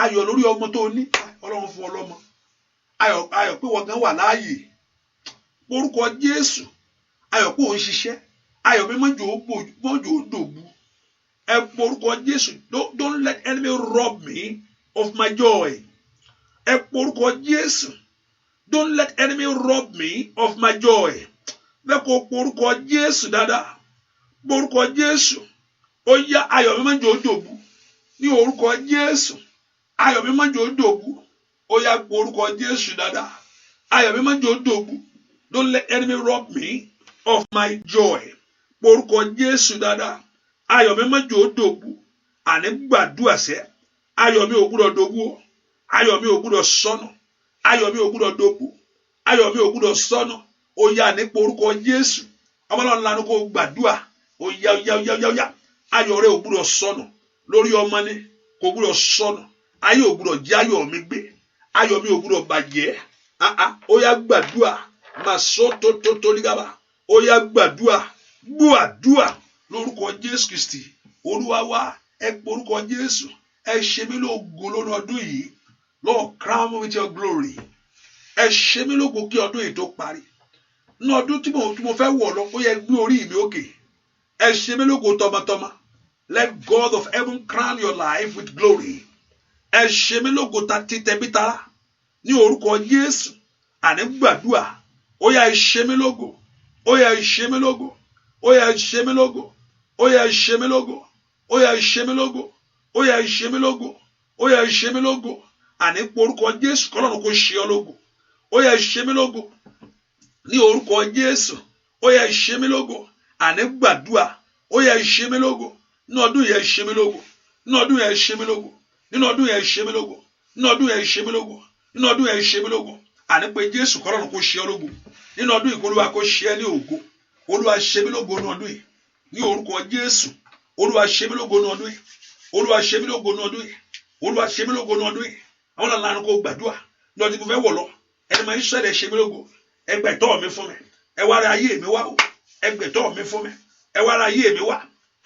Ayọ̀ lórí ọmọ tó ní. Ọlọ́run fún ọlọ́mọ. Ayọ̀ pé wọ́n gan wà láàyè. Porúkọ Jésù. Ayọ̀ pé òun ṣiṣẹ́. Ayọ̀ mi má jẹ́ ó dòbu. Ẹ porúkọ Jésù. Don't let enemy rob me of my joy. Ẹ porúkọ Jésù. Don't let enemy rob me of my joy. Bẹ́ẹ̀ kó porúkọ Jésù dáadáa. Porúkọ Jésù. Ó yá ayọ̀ mi má jẹ́ ó dòbu. Ní orúkọ Jésù. Ayọ̀ mi má jẹ́ ó dòbu. Ó yá porúkọ Jésù dáadáa. Ayọ̀ mi má jẹ́ ó dòbu. Don't let enemy rob me of my joy. Porúkọ Jésù dáadáa. Ayọ̀ mi má jẹ́ ó dòbu. Àní gbàdúrà sẹ́. Ayọ̀ mi ò gbúdọ̀ dòbu. Ayọ̀ mi ò gbúdọ̀ sọnù. Ayọ̀ mi ò gbúdọ̀ dòbu. Ayọ̀ mi ò gbúdọ̀ sọnù. Ó yá ní porúkọ Jésù. Ọmọlọ́run lanu kó gbàdúrà. Ó yá. Ayọ̀ rẹ ò gbúdọ̀ sọnù. Lórí ọmọ ni kò gbúdọ̀ sọnù. Ayé ò gbúdọ̀ jẹ́ ayọ̀ mi gbé. Ayọ̀ mi ò gbúdọ̀ bàjẹ́. Ó yá gbàdúrà. Mà sọ tó lígàbà. Ó yá gbàdúrà. Gbàdúrà lórúkọ Jésù Kristi. Olúwa wa ẹ porúkọ Jésù. Ẹ ṣe mí lógo lónìí ọdún yìí. Lord, crown me with your glory. Ẹ ṣe mí lógo kí ọdún yìí tó parí. Ní ọdún tí mo fẹ́ wọ̀ lọ, ó yẹ gbé orí mi òkè. Ẹ ṣe mí lógo tọmọtọmọ. Let God of heaven crown your life with glory. Ẹ ṣe mí lógo títẹbítara. Ní orúkọ Jésù. Àní gbàdúrà. Ó yá ẹ ṣe mí lógo. Ó yá ẹ ṣe mí lógo. Ó yá ẹ ṣe mí lógo. Ó yá ẹ ṣe mí lógo. Ó yá ẹ ṣe mí lógo. Ó yá ẹ ṣe mí lógo. Ó yá ẹ ṣe mí lógo. Àní porúkọ Jésù kọ́lọ́run kó ṣe ọ́ lógo. Ó yá ẹ ṣe mí lógo. Ní orúkọ Jésù. Ó yá ẹ ṣe mí lógo. Àní gbàdúrà. Ó yá ẹ ṣe mí lógo. Ní ọdún yẹn ṣe mí lógo. Ní ọdún yẹn ṣe mí lógo. Nínú ọdún yẹn ṣe mí lógo. Nínú ọdún yẹn ṣe mí lógo. Nínú ọdún yẹn ṣe mí lógo. Àní pé Jésù kọ́lọ́run kó ṣe ọ́ lógo. Nínú ọdún yìí Olúwa kó ṣe ẹ́ ní ògo. Olúwa ṣe mí lógo ní ọdún yìí. Ní orúkọ Jésù. Olúwa ṣe mí lógo ní ọdún yìí. Olúwa ṣe mí lógo ní ọdún yìí. Olúwa ṣe mí lógo ní ọdún yìí. Àwọn ọlọ́run kó gbàdúrà. Ní ọdún tí mo fẹ́ wọ̀ lọ. Ẹni máa ń ṣẹlẹ̀ ṣe mí lógo. Ẹgbẹ̀tọ́ mi fún mi. Ẹ wá ra ayé mi wá o. Ẹgbẹ̀tọ́ mi fún mi. Ẹ wá ra ayé mi wá.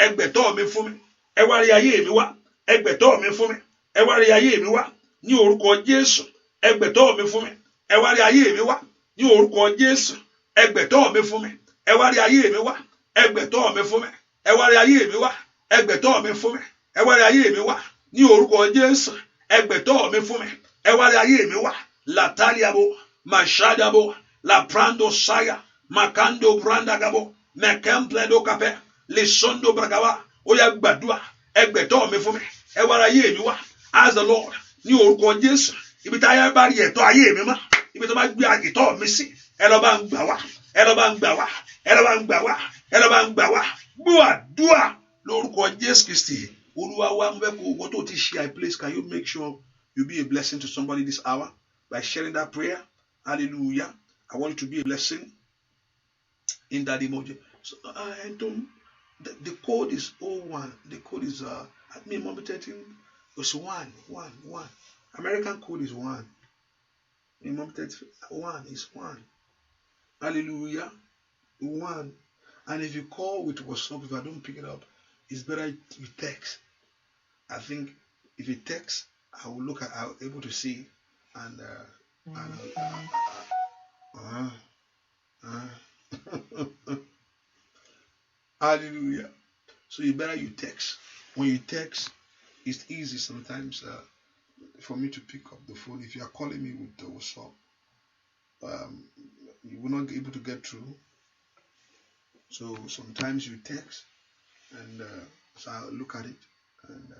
Ẹgbẹ̀tọ́ mi fún mi. Ẹ wá ra ayé mi wá. Ẹgbẹ̀tọ́ mi fún mi. Ẹ wá ra ayé mi wá. Ní orúkọ Jésù. Ẹgbẹ̀tọ́ mi fún mi. Ẹ wá ra ayé mi wá. Ní orúkọ Jésù. Ẹgbẹ̀tọ́ mi fún mi. Ẹ wá ra ayé mi wá. Ẹgbẹ̀tọ́ mi fún mi. Ẹ wá ra ayé mi wá. Ẹgbẹ̀tọ́ mi fún mi. Ẹ wá ra ayé mi wá. Ní orúkọ Jésù. Ẹgbẹ̀tọ́ mi fún mi. Ẹ wá ra ayé mi wá. Lataliabo, Mashadabo, La Prando Saya, Makando Brandagabo, Mekempledo Cape, Lisondo Bragawa, Oya gbàdúrà, ẹgbẹ̀tọ́ mi fún mi, ẹ wá ra ayé mi wá. Ask the Lord, ní orúkọ Jésù, ibi tí ayé bá rí ẹ̀tọ́ ayé mi mọ́, ibi tó bá gbé àgìtọ́ mi sí, ẹ lọ bá ń gbà wá, ẹ lọ bá ń gbà wá, ẹ lọ bá ń gbà wá, ẹ lọ bá ń gbà wá. Gbàdúrà lórúkọ Jésù Kristi. Olúwa wa ń bẹ kó owó tó ti ṣe place. Can you make sure you be a blessing to somebody this hour by sharing that prayer? Hallelujah. I want you to be a blessing in that emoji. So the code is 01. The code is at me moment 13. It's 1. American code is 1. In moment 1 is 1. Hallelujah. 1. And if you call with WhatsApp, if I don't pick it up, it's better you text. I think if you text, I will look at, I'll be able to see, and Hallelujah. So you better you text. When you text, it's easy sometimes for me to pick up the phone. If you are calling me with the WhatsApp, you will not be able to get through. So sometimes you text, and so I'll look at it, and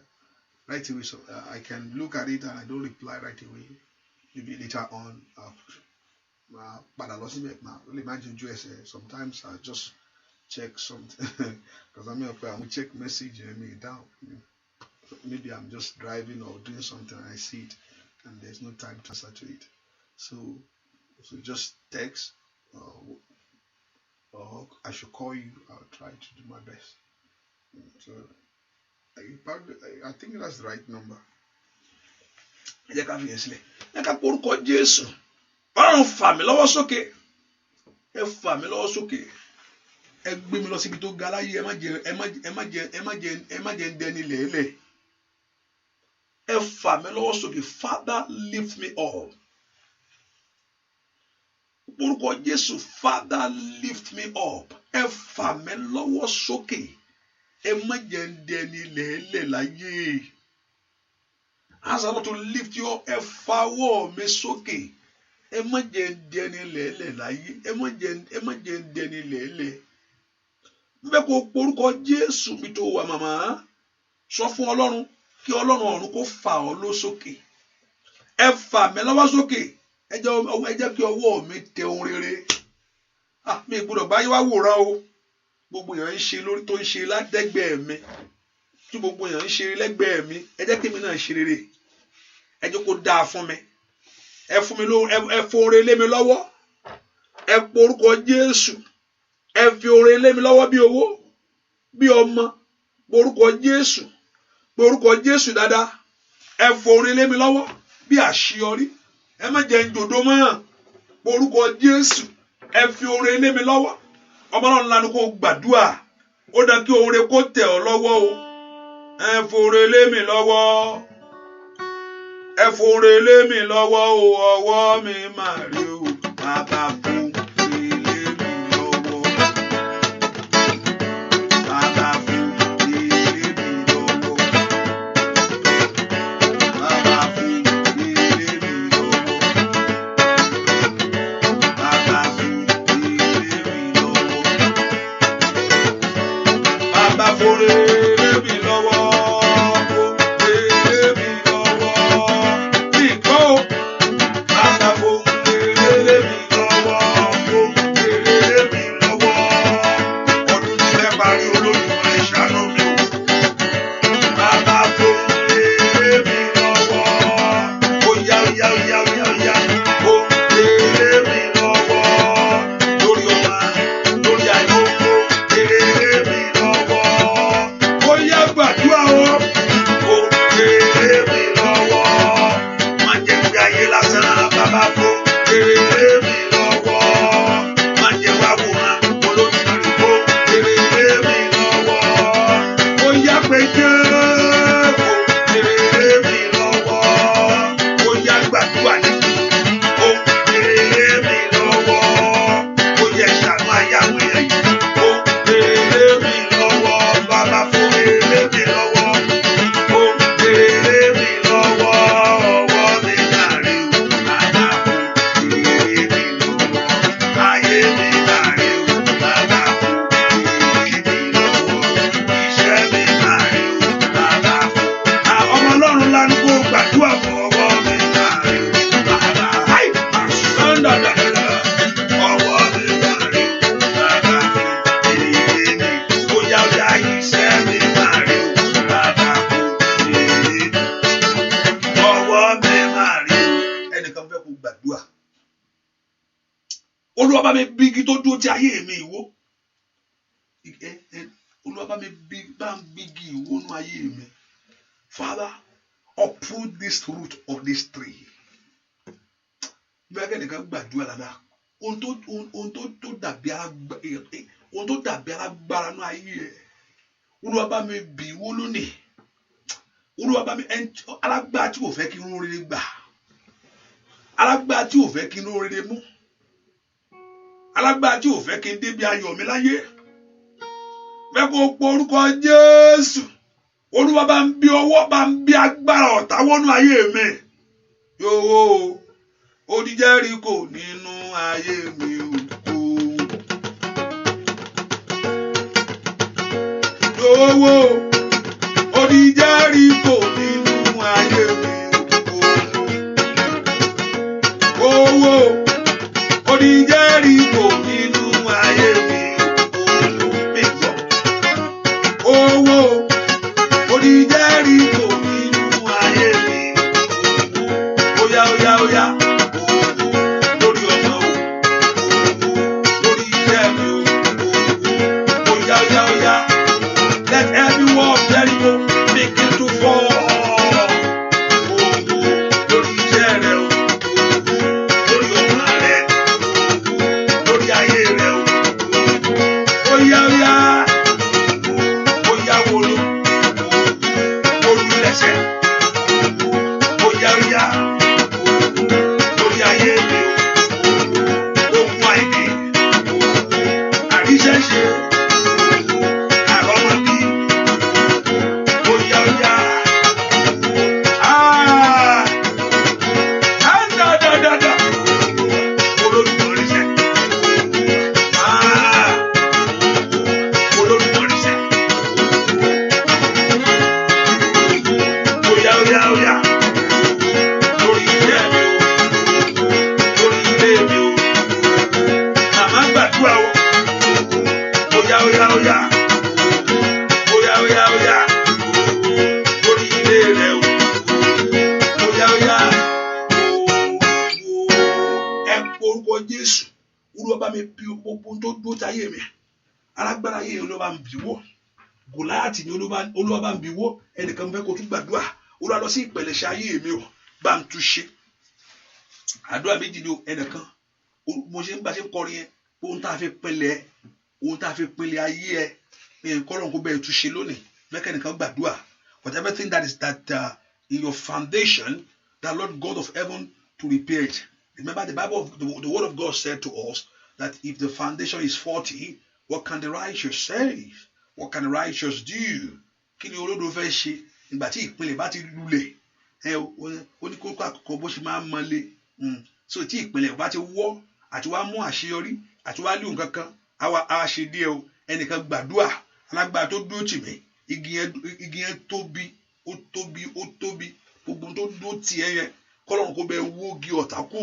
right away. So I can look at it and I don't reply right away. Maybe later on, but I lost it now. Imagine sometimes I just check something because I'm check message and me down. Maybe I'm just driving or doing something and I see it and there's no time to answer to it. So just text or I should call you. I'll try to do my best. So I think that's the right number. Ẹ jẹ́ ká fi yẹn sílẹ̀. Ẹ ká porúkọ Jésù. Ọlọ́run fà mí lọ́wọ́ sókè. Ẹ fà mí lọ́wọ́ sókè. Ẹ gbé mi lọ síbi tó ga láyé. Ẹ má jẹ́ ń dẹni lẹ́lẹ̀. Ẹ fà mí lọ́wọ́ sókè. Father, lift me up. Porúkọ Jésù. Father, lift me up. Ẹ fà mí lọ́wọ́ sókè. Ẹ má jẹ́ ń dẹni lẹ́lẹ̀ láyé. Ask the Lord to lift you up. Ẹ fà ọwọ́ mi sókè. Ẹ má jẹ́ ń dẹni lẹ́lẹ̀ láyé. Ẹ má jẹ́ ń dẹni lẹ́lẹ̀. Mbẹ́ kó porúkọ Jésù mi tó wà màmá. Sọ fún Ọlọ́run kí Ọlọ́run ọ̀run kó fà ọ́ lọ sókè. Ẹ fà mí lọ́wọ́ sókè. Ẹ jẹ́ kí ọwọ́ mi tẹ ohun rere. Mi gbọ́dọ̀ báyé wá wòran o. Gbogbo èèyàn ń ṣe lórí tó ń ṣe ládẹ́gbẹ̀ẹ́ mi. Tí gbogbo èèyàn ń ṣe lẹ́gbẹ̀ẹ́ mi. Ẹ jẹ́ kí èmi náà ṣe rere. Ẹ jẹ́ kó dáa fún mi. Ẹ fún mi lówó, ẹ fún oore lé mi lọ́wọ́. Ẹ porúkọ Jésù. Ẹ fi oore lé mi lọ́wọ́ bí owó, bí ọmọ. Porúkọ Jésù. Porúkọ Jésù dáadáa. Ẹ fún oore lé mi lọ́wọ́ bí àṣeyọrí. Ẹ má jẹ́ ń jòdó mọ́. Porúkọ Jésù. Ẹ fi oore lé mi lọ́wọ́. Ọmọ náà lanu kó gbàdúrà. Ó dá kí oore kó tẹ̀ ọ́ lọ́wọ́ o. Ẹ fún oore lé mi lọ́wọ́. Ẹ fún oore lé mi lọ́wọ́ o. Ọwọ́ mi máa rí o. Bàbá fún mi lé mi lọ́wọ́. Bàbá fún mi lé mi lọ́wọ́. Bàbá fún mi lé mi lọ́wọ́. Bàbá fún mi lé mi lọ́wọ́. Bàbá fún mi lé mi lọ́wọ́. Olúwa bá mi bí igi tó dúró tí ayé mi ìwó. Olúwa bá mi bí igi ìwó nú ayé mi. Father, uproot this root of this tree. Bẹ́ẹ̀ kẹ́nìkan gbàdúrà dáadáa. Ohun tó dàbí alágbára nú ayé ẹ̀. Olúwa bá mi bí ìwó lónìí. Olúwa bá mi alágbára tí kò fẹ́ kí n rere gbà. Alágbára tí ò fẹ́ kí n rere mú. Alágbára tí ò fẹ́ kí n débi ayọ̀ mi láyé. fẹ́ kó po orúkọ Jésù. Olúwa bá ń bí ọwọ́, bá ń bí agbára ọ̀tá wọnú ayé mi. Yòówó odi Jẹ́ríkò nínú ayé mi o. Yòówó odi Jẹ́ríkò nínú ayé mi o. Owó odi Jẹ́ríkò nínú ayé mi o. Owó odi Jẹ́ríkò nínú ayé mi o. Oya oya oya. Lórí ọmọ o. Lórí iṣẹ́ mi o. Oya oya oya. Let every wall of Jericho begin to fall. Lórí iṣẹ́ rẹ o. Lórí ọmọ rẹ. Lórí ayé rẹ o. Oya oya. Oya wolo. Olùlẹ̀ṣẹ̀. Oya oya. Lórí ayé mi o. Ogun àìní. Àríṣẹ́ṣe. Àrọ́mọbí. Oya oya. Da. Olódùmọ̀ríṣẹ́. Olódùmọ̀ríṣẹ́. Oya oya oya. Lórí iṣẹ́ mi o. Lórí ilé mi o. Màmá gbàdúrà o. Oya oya oya. Oya oya oya. Lórí ilé rẹ o. Oya oya. Ẹ porúkọ Jésù. Olúwa bá mi bí gbogbo tó dúró táyé mi. Alágbára ayé Olúwa bá mi bí wó. Gòláyátì ni Olúwa bá mi bí wó. Ẹnìkan fẹ́ kó tún gbàdúrà. Olúwa lọ sí ìpẹ̀lẹ̀ṣẹ̀ ayé mi o. Bá mi tún ṣe. Àdúrà méjì ni o. Ẹnìkan mo ṣe ń bá ṣe ń kọrin yẹn. Ohun tá a fi pinlẹ̀ ayé ẹ. Kọ́lọ́run kó bẹ́ẹ̀ tún ṣe lónìí. Mẹ́kẹ́nìkan gbàdúrà. But everything that is in your foundation, the Lord God of heaven to repair it. Remember, the word of God said to us that if the foundation is faulty, what can the righteous say? What can the righteous do? Kí ni olódodo fẹ́ ṣe nígbà tí ìpìlẹ̀ bá ti lulẹ̀? Oníkókó àkọ́kọ́ bó ṣe máa ń mọ́lé. So tí ìpìlẹ̀ bá ti wọ́ àti wá mú àṣeyọrí àti wá lé nǹkan kan, àwa ṣe díẹ̀ o. Ẹnìkan gbàdúrà. Alágbára tó dúró tì mí. Igi yẹn tóbi. Gbogbo tó dúró tì ẹ́ yẹn. Kọ́lọ́run kó bẹ́ẹ̀ wó igi ọ̀tá kù.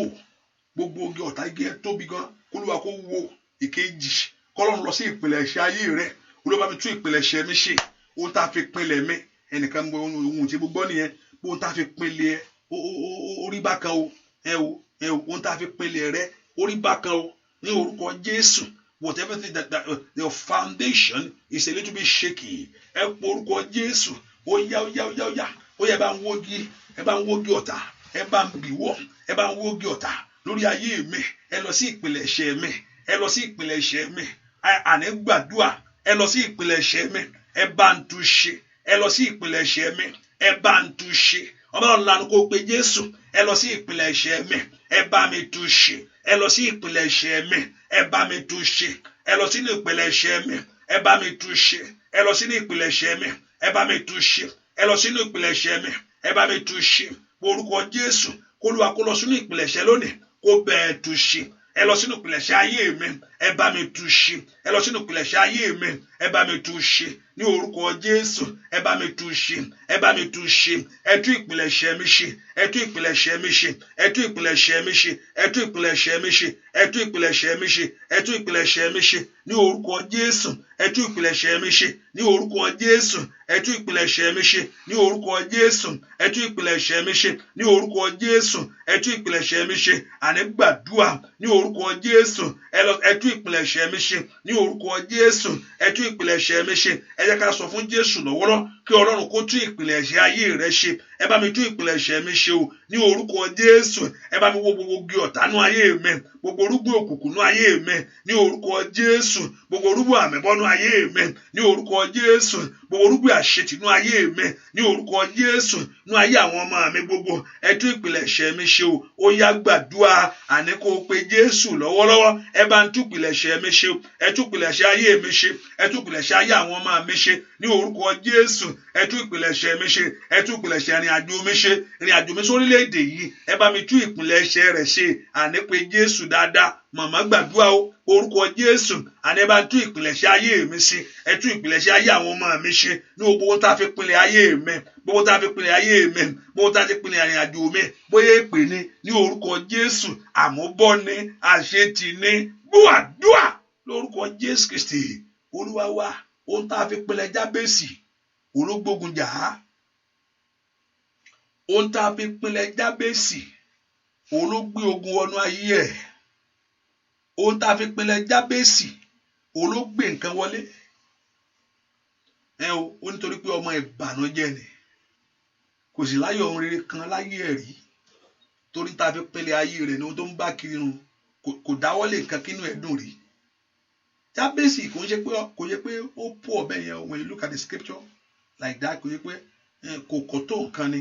Gbogbo igi ọ̀tá igi yẹn tóbi gan. Kólúwa kó wó ìkejì. Kọ́lọ́run lọ sí ìpìlẹ̀ṣẹ̀ ayé rẹ̀. Olúwa bá mi tún ìpìlẹ̀ṣẹ̀ mi ṣe. Ohun tá a fi pinlẹ̀ mi. Ẹnìkan gbọ́ ohun tí gbogbo nìyẹn. Ohun tá a fi pinlẹ̀ orí bákan o. Ohun tá a fi pinlẹ̀ rẹ̀ orí bákan o. Ní orúkọ Jésù. Whatever thing that your foundation is a little bit shaky. Ẹ pọ orúkọ Jésù. Oya. Oya bá ń wógi. Ẹ bá ń wógi ọ̀tá. Ẹ bá ń bìwọ́. Ẹ bá ń wógi ọ̀tá. Lórí ayé mi. Ẹ lọ sí ìpìlẹ̀ṣẹ̀ mi. Ẹ lọ sí ìpìlẹ̀ṣẹ̀ mi. Àní gbàdúrà. Ẹ lọ sí ìpìlẹ̀ṣẹ̀ mi. Ẹ bá ń tún ṣe. Ẹ lọ sí ìpìlẹ̀ṣẹ̀ mi. Ẹ bá ń tún ṣe. Ọba ọ̀lànà kó pe Jésù. Ẹ lọ sí ìpìlẹ̀ṣẹ̀ mi. Ẹ bá mi tún ṣe. Ẹ lọ sí ìpìlẹ̀ṣẹ̀ mi. Ẹ bá mi tún ṣe. Ẹ lọ sínú ìpìlẹ̀ṣẹ̀ mi. Ẹ bá mi tún ṣe. Ẹ lọ sínú ìpìlẹ̀ṣẹ̀ mi. Ẹ bá mi tún ṣe. Ẹ lọ sínú ìpìlẹ̀ṣẹ̀ mi. Ẹ bá mi tún ṣe. Orúkọ Jésù. Kólúwa kó lọ sínú ìpìlẹ̀ṣẹ̀ lónìí. Kó bẹ́ẹ̀ tún ṣe. Ẹ lọ sínú ìpìlẹ̀ṣẹ̀ ayé mi. Ẹ bá mi tún ṣe. Ẹ lọ sínú ìpìlẹ̀ṣẹ̀ ayé mi. Ẹ bá mi tún ṣe. Ní orúkọ Jésù. Ẹ bá mi tún ṣe. Ẹ bá mi tún ṣe. Ẹ tún ìpìlẹ̀ṣẹ̀ mi ṣe. Ẹ tún ìpìlẹ̀ṣẹ̀ mi ṣe. Ẹ tún ìpìlẹ̀ṣẹ̀ mi ṣe. Ẹ tún ìpìlẹ̀ṣẹ̀ mi ṣe. Ẹ tún ìpìlẹ̀ṣẹ̀ mi ṣe. Ẹ tún ìpìlẹ̀ṣẹ̀ mi ṣe. Ní orúkọ Jésù. Ẹ tún ìpìlẹ̀ṣẹ̀ mi ṣe. Ní orúkọ Jésù. Ẹ tún ìpìlẹ̀ṣẹ̀ mi ṣe. Ní orúkọ Jésù. Ẹ tún ìpìlẹ̀ṣẹ̀ mi ṣe. Ní orúkọ Jésù. Ẹ tún ìpìlẹ̀ṣẹ̀ mi ṣe. Àní gbàdúrà. Ní orúkọ Jésù. Ẹ tún ìpìlẹ̀ṣẹ̀ mi ṣe. Ní orúkọ Jésù. Ẹ tún ìpìlẹ̀ṣẹ̀ mi ṣe. Ẹ jẹ́ ká sọ fún Jésù lọ́wọ́lọ́ kí Ọlọ́run kó tún ìpìlẹ̀ṣẹ̀ ayé rẹ ṣe. ẹ bá mi tún ìpilẹ̀ṣẹ̀ mi ṣe o ní orúkọ Jésù. Ẹ bá mi wó gbogbo igi ọ̀tá nú ayé mi, gbogbo orúgbìn òkùnkùn nú ayé mi ní orúkọ Jésù, gbogbo orúgbìn àmẹ́bọ́ nú ayé mi ní orúkọ Jésù, gbogbo orúgbìn àṣetì nú ayé mi ní orúkọ Jésù, nú ayé àwọn ọmọ mi gbogbo. Ẹ tún ìpilẹ̀ṣẹ̀ mi ṣe o. Ó yá gbàdúrà, àní kó pe Jésù lọ́wọ́lọ́wọ́. Ẹ bá ń tún ìpilẹ̀ṣẹ̀ mi ṣe o. Ẹ tún ìpilẹ̀ṣẹ̀ ayé mi ṣe, ẹ tún ìpilẹ̀ṣẹ̀ ayé àwọn ọmọ mi ṣe ní orúkọ Jésù. Ẹ tún ìpilẹ̀ṣẹ̀ mi ṣe, ẹ tún ìpilẹ̀ṣẹ̀ ìrìn àjò mi ṣe, ìrìn àjò mi sórílẹ̀-èdè yìí. Ẹ bá mi tún ìpilẹ̀ṣẹ̀ rẹ̀ ṣe, àní pe Jésù dáadáa. Màmá gbàdúrà o, orúkọ Jésù, àní ẹ bá ń tún ìpilẹ̀ṣẹ̀ ayé mi ṣe, ẹ tún ìpilẹ̀ṣẹ̀ ayé àwọn ọmọ mi ṣe ní gbogbo ohun tá a fi pinlẹ̀ ayé mi, gbogbo tá a fi pinlẹ̀ ayé mi, gbogbo tá a fi pinlẹ̀ ìrìn àjò mi, bóyá èpè ni ní orúkọ Jésù, àmúbọ́ ni, àṣetì ni, gbúàdúà lórúkọ Jésù Kristi Olúwa wa. Ohun tá a fi pinlẹ̀ Jábésì ológbógun jà á, ohun tá a fi pinlẹ̀ Jábésì ológbé ogun wọnú ayé ẹ̀, ohun tá a fi pinlẹ̀ Jábésì ológbé nǹkan wọlé. Ó nítorí pé ọmọ ìbànújẹ́ ni, kò sì láyọ̀ ohun rere kan láyé ẹ̀ rí, torí tá a fi pinlẹ̀ ayé rẹ̀ ní ohun tó ń bá kiri run, kò dáwọ́lé nǹkan kínú ẹ̀ dùn rí. Jábésì kò yẹ pé ó pọ̀ ọ̀bẹ yẹn. When you look at the scripture like that, kò yẹ pé kò tó nǹkan ni.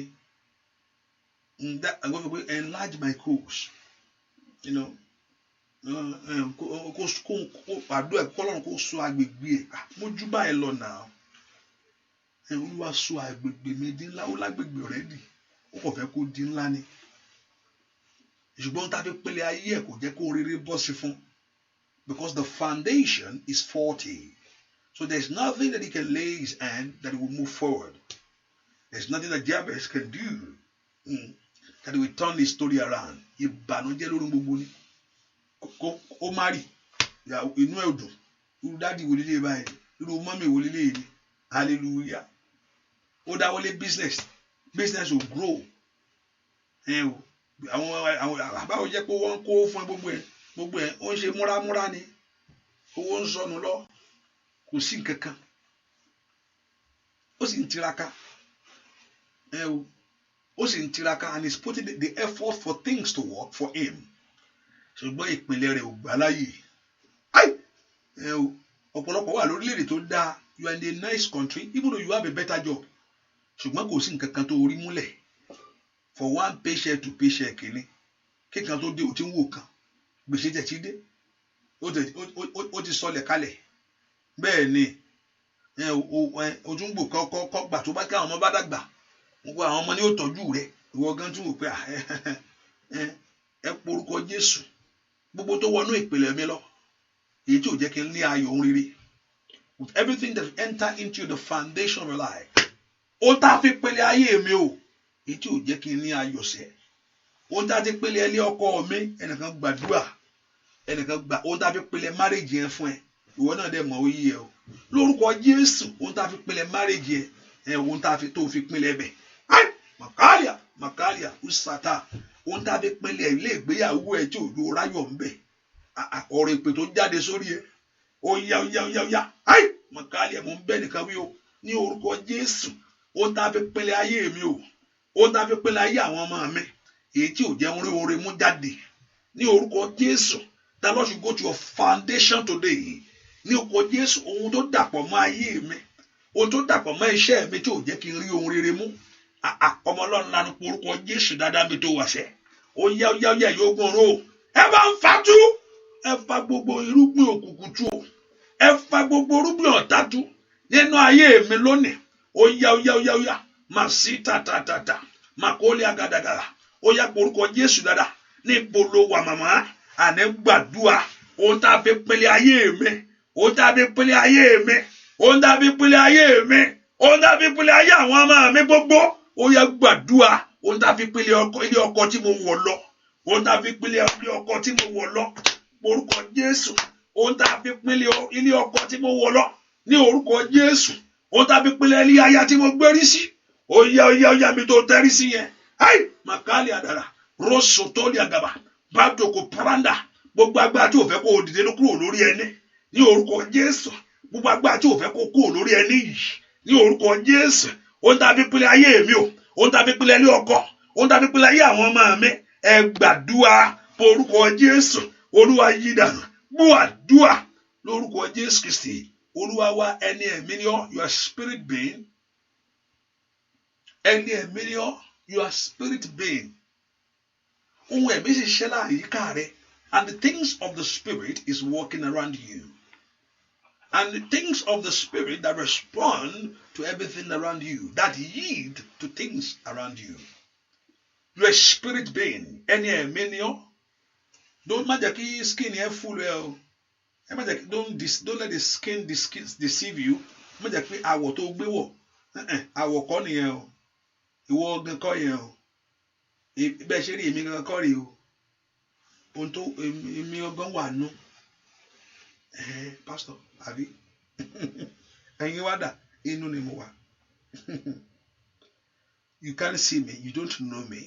I'm going to enlarge my course, you know. Àdúrà kọ́lọ́run kó sọ agbègbè ẹ̀. Mo jú báyìí lọ náà. Olúwa sọ agbègbè mi di ńlá. Ó lágbègbè already, ó kò fẹ́ kó di ńlá ni. Ṣùgbọ́n tá a fi pele ayé ẹ̀ kò jẹ́ kó rere bọ́ sí fún. Because the foundation is faulty. So there's nothing that he can lay his hand that he will move forward. There's nothing that Jabez can do that he will turn his story around. Ìbànújẹ́ lórí gbogbo ni. Ó marry, inú ẹ̀ dùn, irú dáàdì wò lílé báyìí, irú mọ́mì wò lílé yìí, hallelujah. Ó dáwọ́lé business will grow. Àwọn àbáwọ̀ jẹ́ pé wọ́n kó fún gbogbo ẹ̀ ó ń ṣe múramúra ni, owó ń sọnù lọ, kò sí nǹkan kan, ó sì ń tiraka. Ó sì ń tiraka, and he's putting the effort for things to work for him. Ṣùgbọ́n ìpínlẹ̀ rẹ̀ ò gbà láyè. Ọ̀pọ̀lọpọ̀ wà lórílẹ̀-èdè tó dáa, you are in a nice country even though you have a better job. Ṣùgbọ́n kò sí nǹkan kan tó orí múlẹ̀. For one paycheck to paycheck kìíní, kíkan tó dé o ti ń wò kan, gbèsè tẹ̀ ti dé, ó ti sọlẹ̀ kalẹ̀. Bẹ́ẹ̀ ni o tún gbò kọ́ gbà tó bá kí àwọn ọmọ bá dàgbà, gbogbo àwọn ọmọ ni ó tọ́jú rẹ̀, ìwọ gan tún wò pé ẹ porúkọ Jésù. Gbogbo tó wọnú ìpìlẹ̀ mi lọ, èyí tí ò jẹ́ kí n ní ayọ̀ ohun rere. With everything that enter into the foundation of your life, ó tá a fi pèlè ayé mi o, èyí tí ò jẹ́ kí n ní ayọ̀ sẹ́. Ó tá a ti pèlè ilé ọkọ mi, ẹnìkan gbàdúrà, ẹnìkan gbà, ó tá a fi pèlè marriage yẹn fún ẹ, ìwọ náà dẹ̀ mọ̀ ó yí ẹ o. Lórúkọ Jésù, ó tá a fi pèlè marriage yẹn, ó tá a fi tó fi pèlè bẹ̀. Màkàlíà, Usata. Ohun tá a fi pinlẹ̀ ilé ìgbéyàwó ẹ̀ tí òjò ráyọ̀ ń bẹ̀, ọ̀rọ̀ ìpè tó jáde sórí ẹ̀, ó yá Màkàlíà, mo ń bẹ́ nìkan wí o ní orúkọ Jésù. Ohun tá a fi pinlẹ̀ ayé mi o, ohun tá a fi pinlẹ̀ ayé àwọn ọmọ mi, èyí tí ò jẹ́ orí oore mú jáde ní orúkọ Jésù. The Lord should go to your foundation today ní orúkọ Jésù. Ohun tó dàpọ̀ mọ́ ayé mi, ohun tó dàpọ̀ mọ́ iṣẹ́ mi tí ò jẹ́ kí n rí ohun rere mú, ọmọ Ọlọ́run lanu porúkọ Jésù dáadáa mi tó wà sẹ́. Ó yá yóò gbọ́n ro. Ẹ bá ń fa tú, ẹ fa gbogbo irúgbìn òkùnkùn tú o, ẹ fa gbogbo irúgbìn ọ̀tá tú nínú ayé mi lónìí. Ó yá mà sí tàtàtàtà, mà kó lé agadagara. Ó yá porúkọ Jésù dáadáa ní ìpolówó wà màmá, àní gbàdúrà. Ohun tá a fi pèlè ayé mi, ohun tá a fi pèlè ayé mi, ohun tá a fi pèlè ayé mi, ohun tá a fi pèlè ayé àwọn ọmọ mi gbogbo. Ó yá gbàdúrà. Ohun tá a fi pèlè ilé ọkọ tí mo wọ̀ lọ, ohun tá a fi pèlè ilé ọkọ tí mo wọ̀ lọ, orúkọ Jésù. Ohun tá a fi pèlè ilé ọkọ tí mo wọ̀ lọ ní orúkọ Jésù. Ohun tá a fi pèlè ilé aya tí mo gbérí sí, ó yá mi tó tẹ́rí sí yẹn. Màkàlí àdàrà, Rosso tó lé àgàbà, Bàtòkò Pranda. Gbogbo agbára tí ò fẹ́ kó o dìde ló kúrò lórí ẹni ní orúkọ Jésù. Gbogbo agbára tí ò fẹ́ kó o kúrò lórí ẹni yìí ní orúkọ Jésù. Ohun tá a fi pèlè ayé mi o, ohun tá a fi pilẹ̀ ilé ọkọ, ohun tá a fi pilẹ̀ ayé àwọn ọmọ mi, ẹ gbàdúrà orúkọ Jésù. Olúwa yí dànù. Gbọ́ àdúrà lórúkọ Jésù Kristi. Olúwa wa, ẹni ẹ̀mí ni ọ́, you are spirit being. Ẹni ẹ̀mí ni ọ́, you are spirit being. Ohun ẹ̀mí sì ṣẹlẹ̀ àyíká rẹ, and the things of the spirit is walking around you. And the things of the spirit that respond to everything around you, that yield to things around you. You are a spirit being. Ẹni ẹ̀mí ni ọ́. Don't má jẹ́ kí skin yẹn full ẹ o. Don't let the skin deceive you. Má jẹ́ pé àwọ̀ tó gbé wọ̀, àwọ̀ kọ́ nìyẹn o. Ìwọ ọgbẹ́ kọ́ yẹn o. Bẹ́ẹ̀ ṣe rí èmi gangan kọ́ rí o. Ohun tó èmi ọgbọ́n wà nù. Pastor àbí ẹ̀yin wá dà, inú ni mo wà. You can't see me, you don't know me.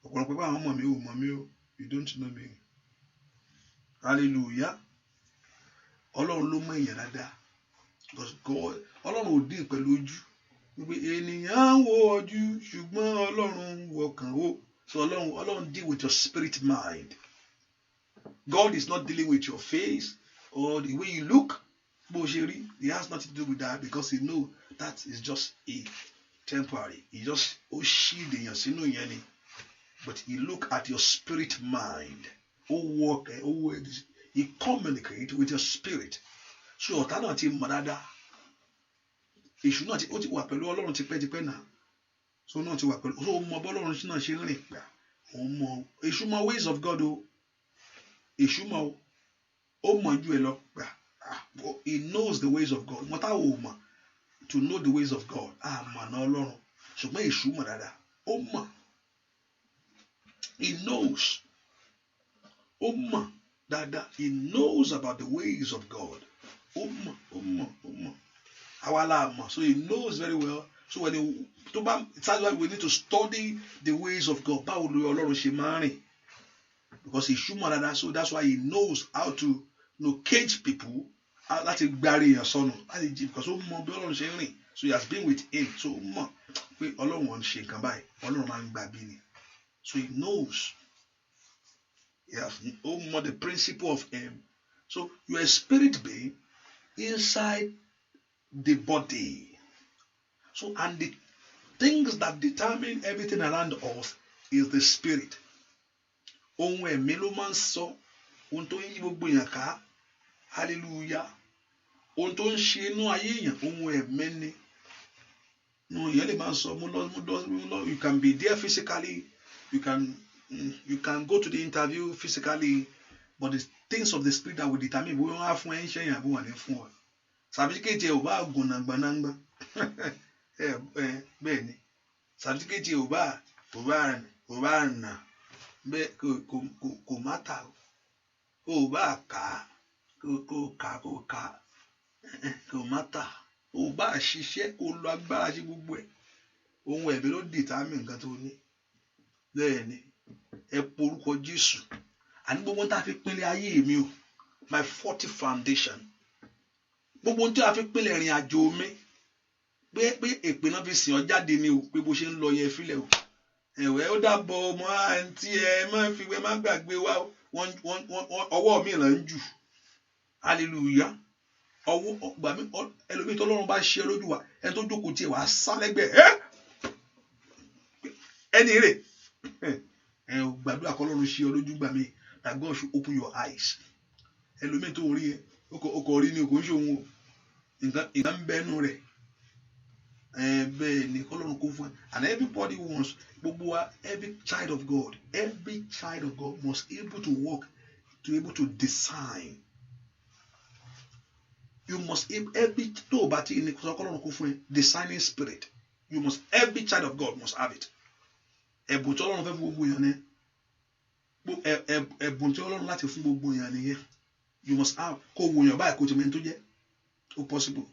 Ọ̀pọ̀lọpọ̀ àwọn ọmọ mi ò mọ̀ mí o, you don't know me. Hallelujah. Ọlọ́run ló mọ̀ èèyàn dáadáa. Because God, Ọlọ́run ò dín pẹ̀lú ojú. Wípé ènìyàn wo ojú ṣùgbọ́n Ọlọ́run wọkàn wò. So Ọlọ́run deal with your spirit mind. God is not dealing with your face or the way you look. Bó ṣe rí, he has nothing to do with that, because he know that is just a temporary. He just ó shield èèyàn sínú yẹn ni. But he look at your spirit mind. Ó work, he communicate with your spirit. So ọ̀tá náà ti mọ̀ dáadáa. Èṣù náà ó ti wà pẹ̀lú Ọlọ́run tipẹ́tipẹ́ náà. So náà ti wà pẹ̀lú. So ó mọ bọ́lọ́run náà ṣe ń rìn gbà. Ó mọ Èṣù mọ ways of God o. Èṣù mọ ó mọ ju ẹ lọ gbà. He knows the ways of God. Mo ta ò mọ̀ to know the ways of God. Mọ̀ náà Ọlọ́run. Ṣùgbọ́n Èṣù mọ̀ dáadáa. Ó mọ̀. He knows. Ó mọ̀ dáadáa. He knows about the ways of God. Ó mọ̀. Àwa. So he knows very well. So when that's why we need to study the ways of God. Báwo ni Ọlọ́run ṣe máa rìn? Because he ṣùmọ̀ dáadáa. So that's why he knows how to cage people. Láti gbárí èèyàn sọnù. Because ó mọ̀ bí Ọlọ́run ṣe ń rìn. So he has been with him. So ó mọ̀ pé Ọlọ́run wọn ṣe nǹkan báyìí. Ọlọ́run máa ń gbà bí ni. So he knows. He has the principle of him. So you are a spirit being inside the body. So, and the things that determine everything around us is the spirit. Ohun ẹ̀mí ló máa ń sọ ohun tó ń yí gbogbo èèyàn ká. Hallelujah. Ohun tó ń ṣe inú ayé èèyàn, ohun ẹ̀mí ni. Èèyàn lè máa sọ, you can be there physically, you can go to the interview physically, but the things of the spirit that will determine bóyá wọ́n á fún ẹ ń ṣẹ́yìn àbí wọ́n ní fún ọ. Certificate ò bá gùn nàgbànàgbà. Bẹ́ẹ̀ ni. Certificate ò bá nà bẹ́ẹ̀ kò má ta o. Ò bá kà kò má ta. Ò bá ṣiṣẹ́ kò lo agbára ṣe gbogbo ẹ̀. Ohun ẹ̀mí ló determine nǹkan tó ní. Bẹ́ẹ̀ ni. Ẹ porúkọ Jésù. Àní gbogbo tá a fi pinlẹ̀ ayé mi o. My 40 foundation. Gbogbo tí a fi pinlẹ̀ ìrìn àjò mi. Pé èpè náà fi sìn ọ́ jáde ni o. Pé bó ṣe ń lọ yẹn fílẹ̀ o. Ẹ̀wẹ̀ ó dàbọ̀ ọmọ àǹtí ẹ má fi wẹ́ má gbàgbé wa o. Ọwọ́ mi là ń jù. Hallelujah. Ọwọ́ gbà mí ẹlòmíì tó lọ́run bá ṣe lójú wa. Ẹni tó jókòó tiẹ̀ wá sá lẹ́gbẹ̀ẹ́. Ẹni rè. Gbàdúrà kọ́ lọ́run ṣe lójú gbà mí. That God should open your eyes. Ẹlòmíì tó rí ẹ. Ọkọ̀ rí ni kò ń ṣe òun o. Nǹkan ń bẹ́nu rẹ̀. Bẹ́ẹ̀ ni Ọlọ́run kò fún ẹ. And everybody wants, every child of God must able to walk, to able to design. You must every tó bá ti ní Ọlọ́run kò fún ẹ designing spirit. Every child of God must have it. Ẹ̀bùn tí Ọlọ́run fẹ́ fún gbogbo èèyàn ni. Ẹ̀bùn tí Ọlọ́run láti fún gbogbo èèyàn nìyẹn. You must have. Kó wo èèyàn báyìí kó ti mẹ́ni tó jẹ́. Ó possible.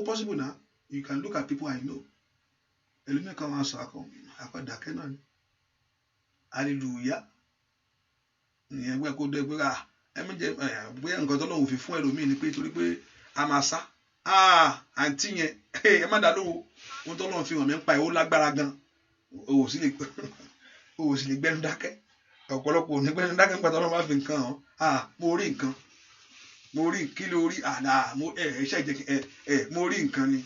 Possible now. You can look at people I know. Ẹlòmíì kan máa sọ àkọ́dàkẹ́ náà ni. Hallelujah. Ìyẹn gbẹ́ kó dé pé ẹ̀mí jẹ́ bóyá nǹkan tó lọ́wọ́ fi fún ẹlòmíì ni pé torí pé a máa sá. àǹtí yẹn ẹ má dá lóhùn ohun tó lọ́n fi hàn mí ń pa ẹ̀ ó lágbára gan o ò sì lè gbẹ́nu dákẹ́ ọ̀pọ̀lọpọ̀ ò ní gbẹ́nu dákẹ́ nípa tó lọ́n bá fi nǹkan hàn mo rí nǹkan mo rí kí ló rí mo rí nǹkan ni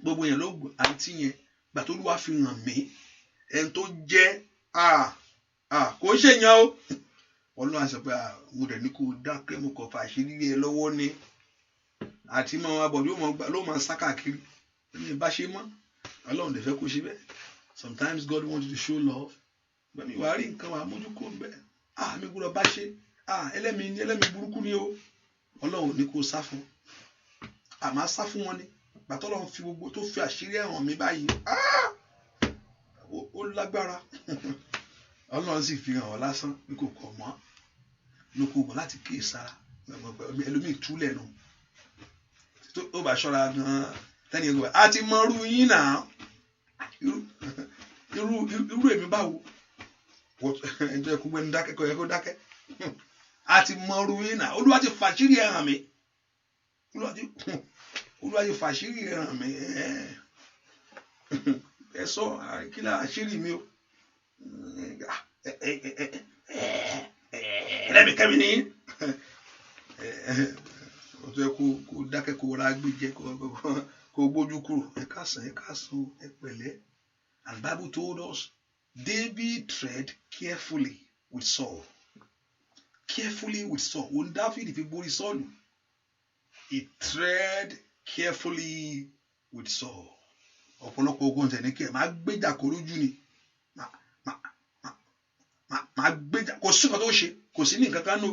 gbogbo yẹn ló àǹtí yẹn gbà tó lù wá fi hàn mí ẹni tó jẹ́ kò ń ṣèyàn o ọlọ́run àṣẹ pé mo dẹ̀ ní kó dákẹ́ mo kọ̀ fà àṣírí ẹ lọ́wọ́ ni àti máa wá bọ̀ ló máa sá káàkiri ní bá ṣe mọ́ ọlọ́run dẹ̀ fẹ́ kó ṣe bẹ́ẹ̀ sometimes God wants to show love bẹ́ẹ̀ni wàá rí nǹkan wàá mójú kó bẹ́ẹ̀ mi gbọ́dọ̀ bá ṣe ẹlẹ́mìí burúkú ni o ọlọ́run ní kó sá fún àmọ́ sá fún wọn ni bàtọ́ lọ́run fi gbogbo tó fi àṣírí ẹ̀hàn mi báyìí ó lágbára ọlọ́run sì fi hàn ọ́ lásán ní kò kọ̀ mọ́ ní kò mọ́ láti kíyè sára ẹlòmíì túlẹ̀ nù tó bá ṣọ́ra gan-an tẹ́ni ẹgbẹ́ a ti mọ irú yín náà irú èmi báwo ẹjọ́ ẹkú gbẹ́nu dákẹ́ kọ́ ẹ kó dákẹ́ a ti mọ irú yín náà olúwa ti fàṣírí ẹ̀ hàn mí olúwa ti fàṣírí ẹ̀ hàn mí ẹ sọ kí ni àṣírí mi o ẹlẹ́mìí ní ọ̀tọ̀ ẹ kó dákẹ́ kó ra gbé jẹ kó gbójú kúrò ẹ káàsán ẹ pẹ̀lẹ́. And the Bible told us David tread carefully with Saul. Carefully with Saul. Òun Dáfídì fi borí Sọ́ọ̀lù. He tread carefully with Saul. Ọ̀pọ̀lọpọ̀ ogun tẹ̀ ní kí ẹ máa gbéjà kó lójú ni. Máa gbéjà kò sí nǹkan tó ṣe kò sí ní nǹkan kan nù.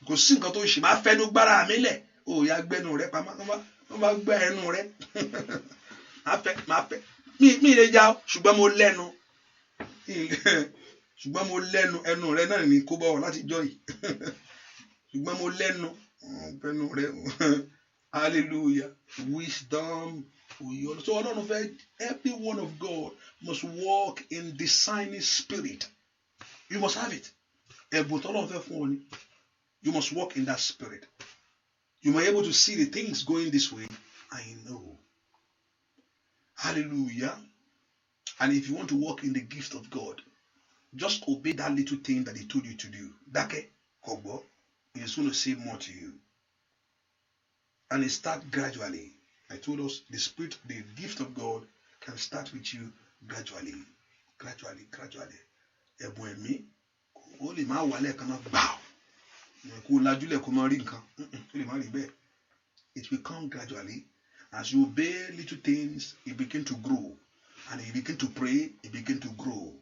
Kò sí nǹkan tó ṣe máa fẹnu gbára mi lẹ̀. Ó yá gbẹ́nu rẹ pamọ́ wọ́n bá gbá ẹnu rẹ. Máa fẹ́ mi lè jà ṣùgbọ́n mo lẹ́nu ẹnu rẹ náà ní kó bọ̀ láti jọ yìí ṣùgbọ́n mo lẹ́nu ẹnu rẹ hallelujah wisdom so ọlọ́run fẹ́ every one of God must walk in discerning spirit you must have it ẹ̀bùn tọ́lọ́run fẹ́ fún ọ ni you must walk in that spirit you may be able to see the things going this way I know. Hallelujah. And if you want to walk in the gift of God, just obey that little thing that he told you to do. Dake, Kogbo, is going to say more to you. And it starts gradually. I told us the spirit, the gift of God can start with you gradually. Gradually. Ẹ̀bùn ẹ̀mí, ó lè máa wà lẹ́ẹ̀kan náà gbà. Kó lajúlẹ̀ kó máa rí nǹkan. Ó lè máa rí bẹ́ẹ̀. It will come gradually. As you obey little things, you begin to grow. And you begin to pray, you begin to grow.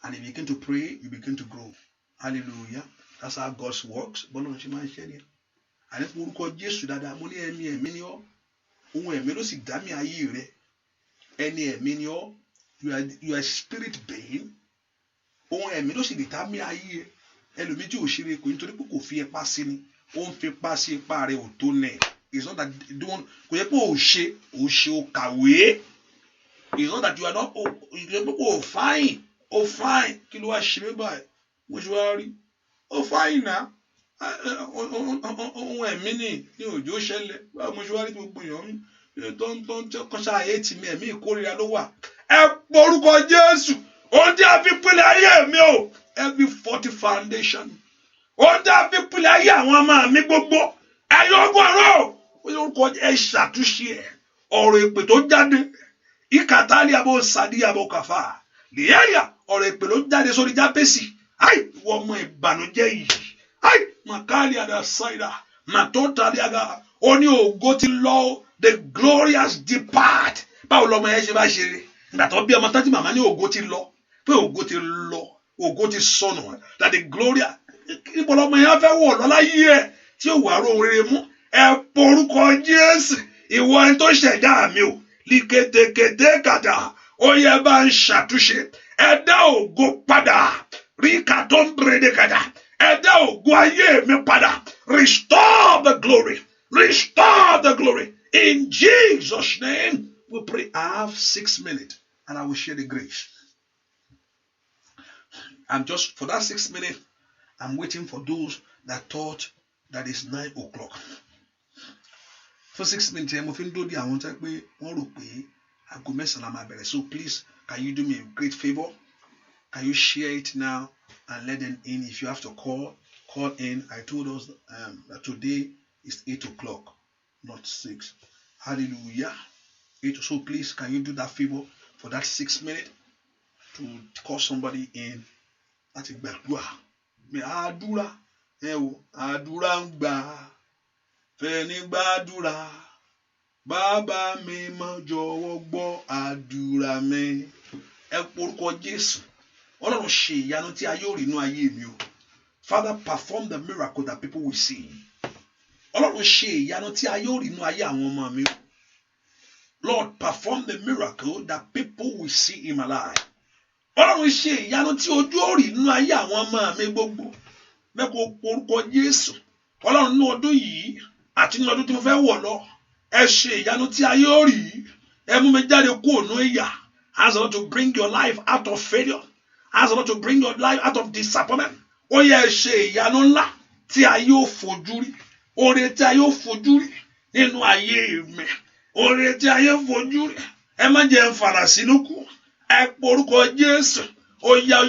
And you begin to pray, you begin to grow. Hallelujah. That's how God works. Bọ́lá ṣe máa ń ṣe ni. Àní fún orúkọ Jésù dáadáa, mo ní ẹ̀mí ni ọ́. Ohun ẹ̀mí ló sì dá mi ayé rẹ̀. Ẹni ẹ̀mí ni ọ́. You are spirit being. Ohun ẹ̀mí ló sì dá mi ayé rẹ̀. Ẹlòmíì tí ò ṣeré kò nítorí pé kò fi ipá sí ni. Ó ń fi ipá sí ipá rẹ̀ ò tó nẹ̀. It's not that you don't kò yẹ pé o kàwé. It's not that you are not fine kí ló wá ṣe mí báyìí mo ṣe wá rí fine náà ohun ẹ̀mí ní òjò ṣẹlẹ̀ báwo mo ṣe wá rí gbogbo èèyàn tó ń kọ́ṣà ayé tì mí ẹ̀mí ìkórira ló wà ẹ porúkọ Jésù ohun tí a fi pínlẹ̀ ayé mi o every 40 foundation ohun tí a fi pínlẹ̀ ayé àwọn ọmọ mi gbogbo ẹ̀yọ́ gbọ́rọ̀ orúkọ ẹ ṣàtúnṣe ẹ ọ̀rọ̀ èpè tó jáde ìkàtàlì àbò sàdí àbò kàfà lìyẹ́yà ọ̀rọ̀ èpè ló jáde sórí Jábésì ìwọ ọmọ ìbànújẹ́ yìí màkàlì àdàsáìdà màtótàlì àgà ó ní ògo ti lọ the glorious depart báwo lọmọ yẹn ṣe bá ṣe rí nígbà tó bí ọmọ tán tí màmá ní ògo ti lọ pé ògo ti lọ ògo ti sọnù that the glorious níbo lọmọ yẹn fẹ́ wọ̀ lọ́lá yí ẹ̀ tí ó wà róhun rere mú ẹ porúkọ Jésù ìwọ ẹni tó ṣẹ̀dá mi o líketekete kàdà ó yẹ bá ń ṣàtúnṣe ẹ dá ògo padà rí kàtó ń bèrè kàdà ẹ dá ògo ayé mi padà restore the glory in Jesus' name we pray. I have 6 minutes and I will share the grace. I'm just for that 6 minutes I'm waiting for those that thought that it's 9 o'clock. for 6 minutes mo fi ń dóde àwọn tẹ́ pé wọ́n rò pé aago mẹ́sàn-án la máa bẹ̀rẹ̀. So please, can you do me a great favor? Can you share it now and let them in? If you have to call in. I told us that today is 8 o'clock, not 6. Hallelujah. 8. So please, can you do that favor for that 6 minutes to call somebody in? Láti gbàdúrà. Mi àdúrà àdúrà ń gbà. Fẹ́ni gbàdúrà. Bàbá mi mọ́ jọ̀wọ́ gbọ́ àdúrà mi. Ẹ porúkọ Jésù. Ọlọ́run ṣe ìyanu tí ayé ò rí inú ayé mi o. Father, perform the miracle that people will see. Ọlọ́run ṣe ìyanu tí ayé ò rí inú ayé àwọn ọmọ mi o. Lord, perform the miracle that people will see in my life. Ọlọ́run ṣe ìyanu tí ojú ò rí inú ayé àwọn ọmọ mi gbogbo. Mẹ́kọ̀ọ́ porúkọ Jésù. Ọlọ́run ní ọdún yìí àti ní ọdún tí mo fẹ́ wọ̀ lọ. Ẹ ṣe ìyanu tí ayé ò rí. Ẹ mú mi jáde kúrò nínú ìyà. Ask the Lord to bring your life out of failure. Ask the Lord to bring your life out of disappointment. Ó yẹ ṣe ìyanu ńlá tí ayé ò fojú rí. Oore tí ayé ò fojú rí nínú ayé mi. Oore tí ayé ò fojú rí. Ẹ má jẹ́ n fara sínú kú. Ẹ porúkọ Jésù. Ó yá.